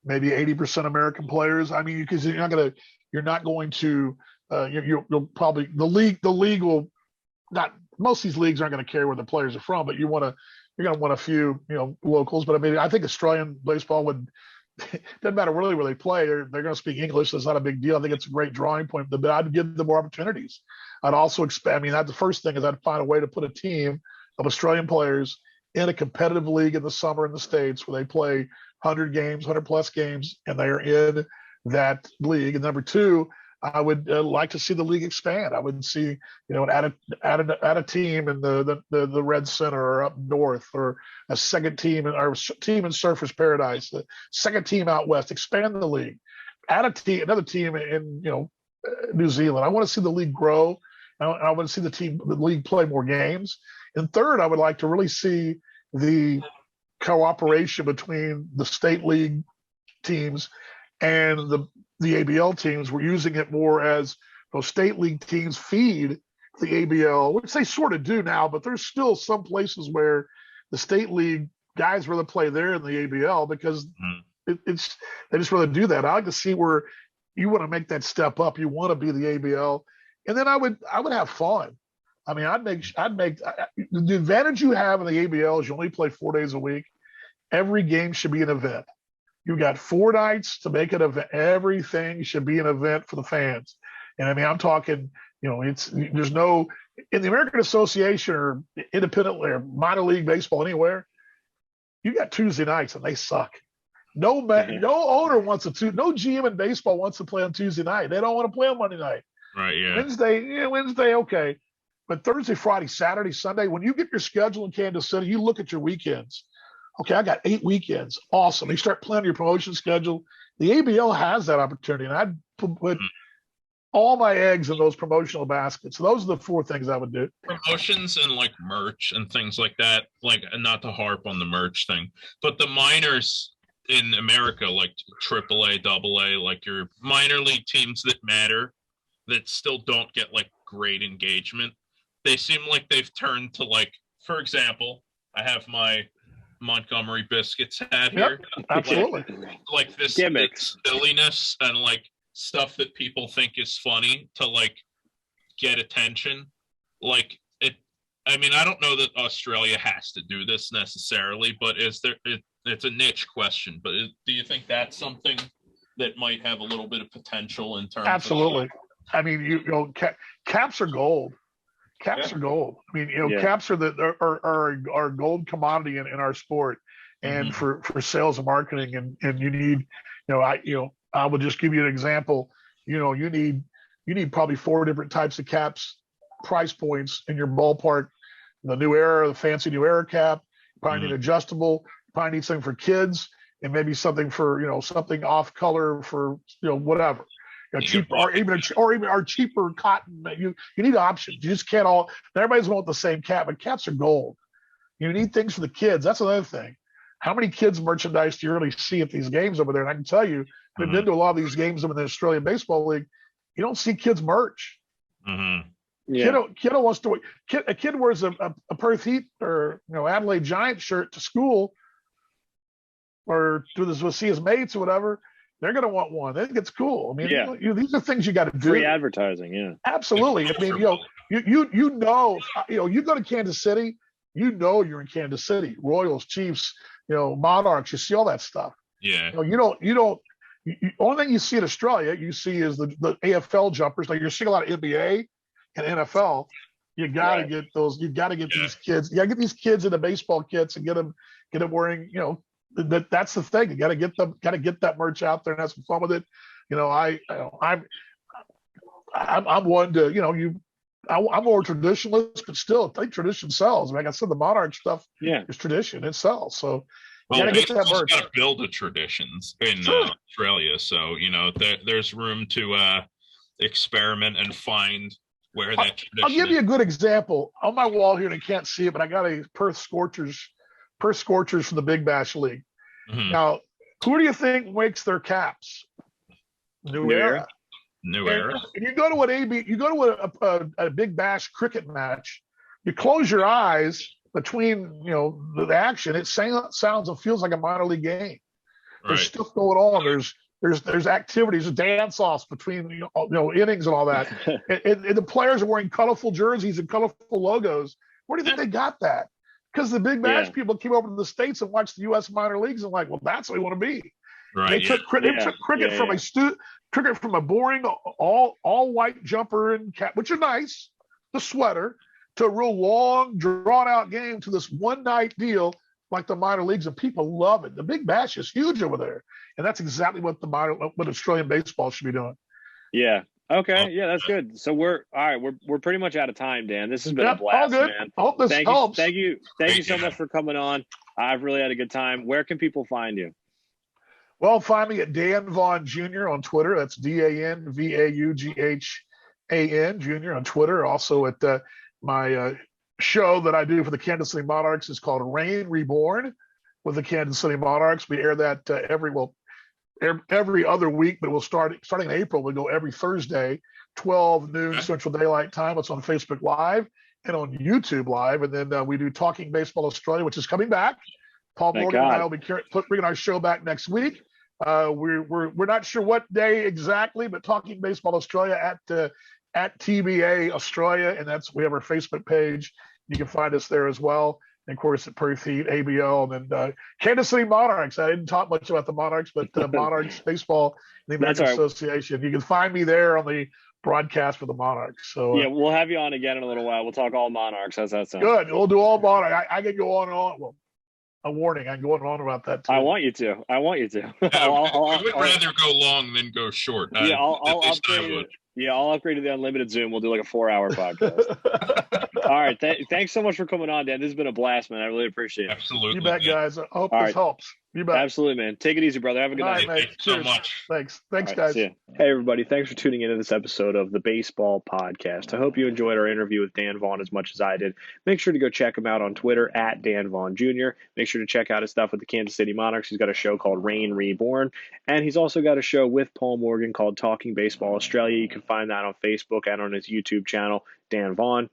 S3: maybe 80% American players. I mean, because you're not going to, you'll probably, the league will not, most of these leagues aren't going to care where the players are from, but you're going to want a few, locals. But I mean, I think Australian baseball doesn't matter really where they play. They're going to speak English. So it's not a big deal. I think it's a great drawing point, but I'd give them more opportunities. I'd also expect, I mean, the first thing is I'd find a way to put a team of Australian players in a competitive league in the summer in the States where they play 100 plus games, and they are in that league. And number two, I would like to see the league expand. I would see, add a team in the Red Center or up north, or a second team or team in Surfers Paradise, the second team out west. Expand the league. Add another team in New Zealand. I want to see the league grow. I want to see the league play more games. And third, I would like to really see the cooperation between the state league teams and the ABL teams. We're using it more as those state league teams feed the ABL, which they sort of do now, but there's still some places where the state league guys rather play there in the ABL because they just rather do that. I like to see where you want to make that step up. You want to be the ABL, and then I would have fun. I mean, I'd make the advantage you have in the ABL is you only play 4 days a week. Every game should be an event. You've got 4 nights to make it an event. Everything should be an event for the fans. And I mean, I'm talking, there's no, in the American Association or independent or minor league baseball anywhere, you got Tuesday nights and they suck. No owner wants no GM in baseball wants to play on Tuesday night. They don't want to play on Monday night.
S2: Right, yeah.
S3: Wednesday, okay. But Thursday, Friday, Saturday, Sunday, when you get your schedule in Kansas City, you look at your weekends. Okay, I got 8 weekends. Awesome. You start planning your promotion schedule. The ABL has that opportunity, and I'd put all my eggs in those promotional baskets. So those are the 4 things I would do.
S2: Promotions and like merch and things like that. Like, not to harp on the merch thing, but the minors in America, like AAA, AA, like your minor league teams that matter, that still don't get like great engagement. They seem like they've turned to, like, for example, I have my Montgomery Biscuits hat here.
S3: Absolutely.
S2: Like this silliness and like stuff that people think is funny to like get attention. Like it, I mean, I don't know that Australia has to do this necessarily, but it's a niche question. But do you think that's something that might have a little bit of potential in terms
S3: Absolutely. I mean, caps are gold. Caps are gold. I mean, caps are gold commodity in our sport, and for sales and marketing, and you need, I will just give you an example. You need probably 4 different types of caps, price points in your ballpark. The new era, the fancy new era cap. You probably need adjustable. You probably need something for kids, and maybe something for something off color for whatever. Cheaper, or even our cheaper cotton. You need options. You just can't everybody's want the same cap, but caps are gold. You need things for the kids. That's another thing. How many kids merchandise do you really see at these games over there? And I can tell you, I've been to a lot of these games in the Australian Baseball League. You don't see kids merch. Kiddo wants to. A kid wears a Perth Heat or Adelaide Giant shirt to school, or to see his mates or whatever. They're going to want one. They think it's cool. I mean, these are things you got to do.
S1: Free advertising, yeah.
S3: Absolutely. I mean, you go to Kansas City, you're in Kansas City. Royals, Chiefs, Monarchs. You see all that stuff.
S2: Yeah.
S3: Only thing you see in Australia, you see is the AFL jumpers. Like you're seeing a lot of NBA and NFL. You got to
S1: Right.
S3: get those. You got to get
S2: Yeah.
S3: these kids. You got to get these kids in the baseball kits and get them wearing. That's the thing. You got to get them. Got to get that merch out there and have some fun with it. I'm one to I'm more traditionalist, but still, I think tradition sells. Like I said, the Monarch stuff
S1: Yeah.
S3: is tradition. It sells. So you
S2: Well,
S3: got to get that
S2: baseball's
S3: merch.
S2: got to build the traditions in
S3: Sure.
S2: Australia, so there's room to experiment and find where that tradition.
S3: I'll give
S2: is.
S3: you a good example on my wall here, and you can't see it, but I got a Perth Scorchers from the Big Bash League.
S2: Mhm.
S3: Now, who do you think makes their caps? New Era.
S2: New Era.
S3: And you go to a Big Bash cricket match, you close your eyes between the action. It sounds and feels like a minor league game. There's
S2: Right.
S3: stuff going on. There's activities, dance offs between innings and all that. And the players are wearing colorful jerseys and colorful logos. Where do you think they got that? Because the Big Bash people came over to the States and watched the U.S. minor leagues and like, well, that's what we want to be.
S2: Right.
S3: They took cricket from a boring all white jumper and cap, which are nice, the sweater, to a real long, drawn out game to this one night deal like the minor leagues, and people love it. The Big Bash is huge over there, and that's exactly what what Australian baseball should be doing.
S1: Yeah. Okay. Yeah, that's good. So we're pretty much out of time, Dan. This has been a blast,
S3: all good.
S1: man.
S3: I hope this helps.
S1: Thank you so much for coming on. I've really had a good time. Where can people find you?
S3: Well, find me at Dan Vaughan Jr. on Twitter. That's DanVaughan Jr. on Twitter. Also at my show that I do for the Kansas City Monarchs is called Reign Reborn with the Kansas City Monarchs. We air that every other week, but we'll starting in April. We'll go every Thursday, 12 noon Central Daylight Time. It's on Facebook Live and on YouTube Live. And then we do Talking Baseball Australia, which is coming back. Paul
S1: Thank
S3: Morgan and I
S1: God.
S3: will be bringing our show back next week. We're not sure what day exactly, but Talking Baseball Australia at TBA Australia, and we have our Facebook page. You can find us there as well. And of course, at Perth Heat, ABL, and then Kansas City Monarchs. I didn't talk much about the Monarchs, but Monarchs Baseball, the American Association. You can find me there on the broadcast for the Monarchs. So
S1: yeah, we'll have you on again in a little while. We'll talk all Monarchs. How's that sound?
S3: Good. We'll do all Monarchs. I can go on and on. Well, a warning. I can go on and on about that too.
S1: I want you to.
S2: I would rather go long than go short.
S1: Yeah, I'll upgrade. I'll upgrade to the unlimited Zoom. We'll do like a 4-hour podcast. All right. Thanks so much for coming on, Dan. This has been a blast, man. I really appreciate it.
S2: Absolutely.
S3: You bet, guys. I hope this helps. You bet.
S1: Absolutely, man. Take it easy, brother. Have a good night.
S3: All right, mate.
S2: Thanks so much.
S3: Thanks,
S1: Right,
S3: guys.
S1: see ya. Hey, everybody. Thanks for tuning into this episode of the Baseball Podcast. I hope you enjoyed our interview with Dan Vaughan as much as I did. Make sure to go check him out on Twitter at Dan Vaughan Jr. Make sure to check out his stuff with the Kansas City Monarchs. He's got a show called Reign Reborn. And he's also got a show with Paul Morgan called Talking Baseball Australia. You can find that on Facebook and on his YouTube channel, Dan Vaughan.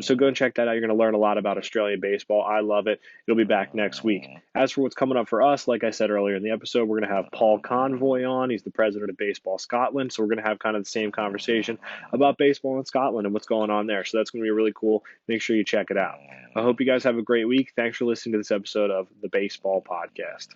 S1: So go and check that out. You're going to learn a lot about Australian baseball. I love it. It'll be back next week. As for what's coming up for us, like I said earlier in the episode, we're going to have Paul Convoy on. He's the president of Baseball Scotland. So we're going to have kind of the same conversation about baseball in Scotland and what's going on there. So that's going to be really cool. Make sure you check it out. I hope you guys have a great week. Thanks for listening to this episode of the Baseball Podcast.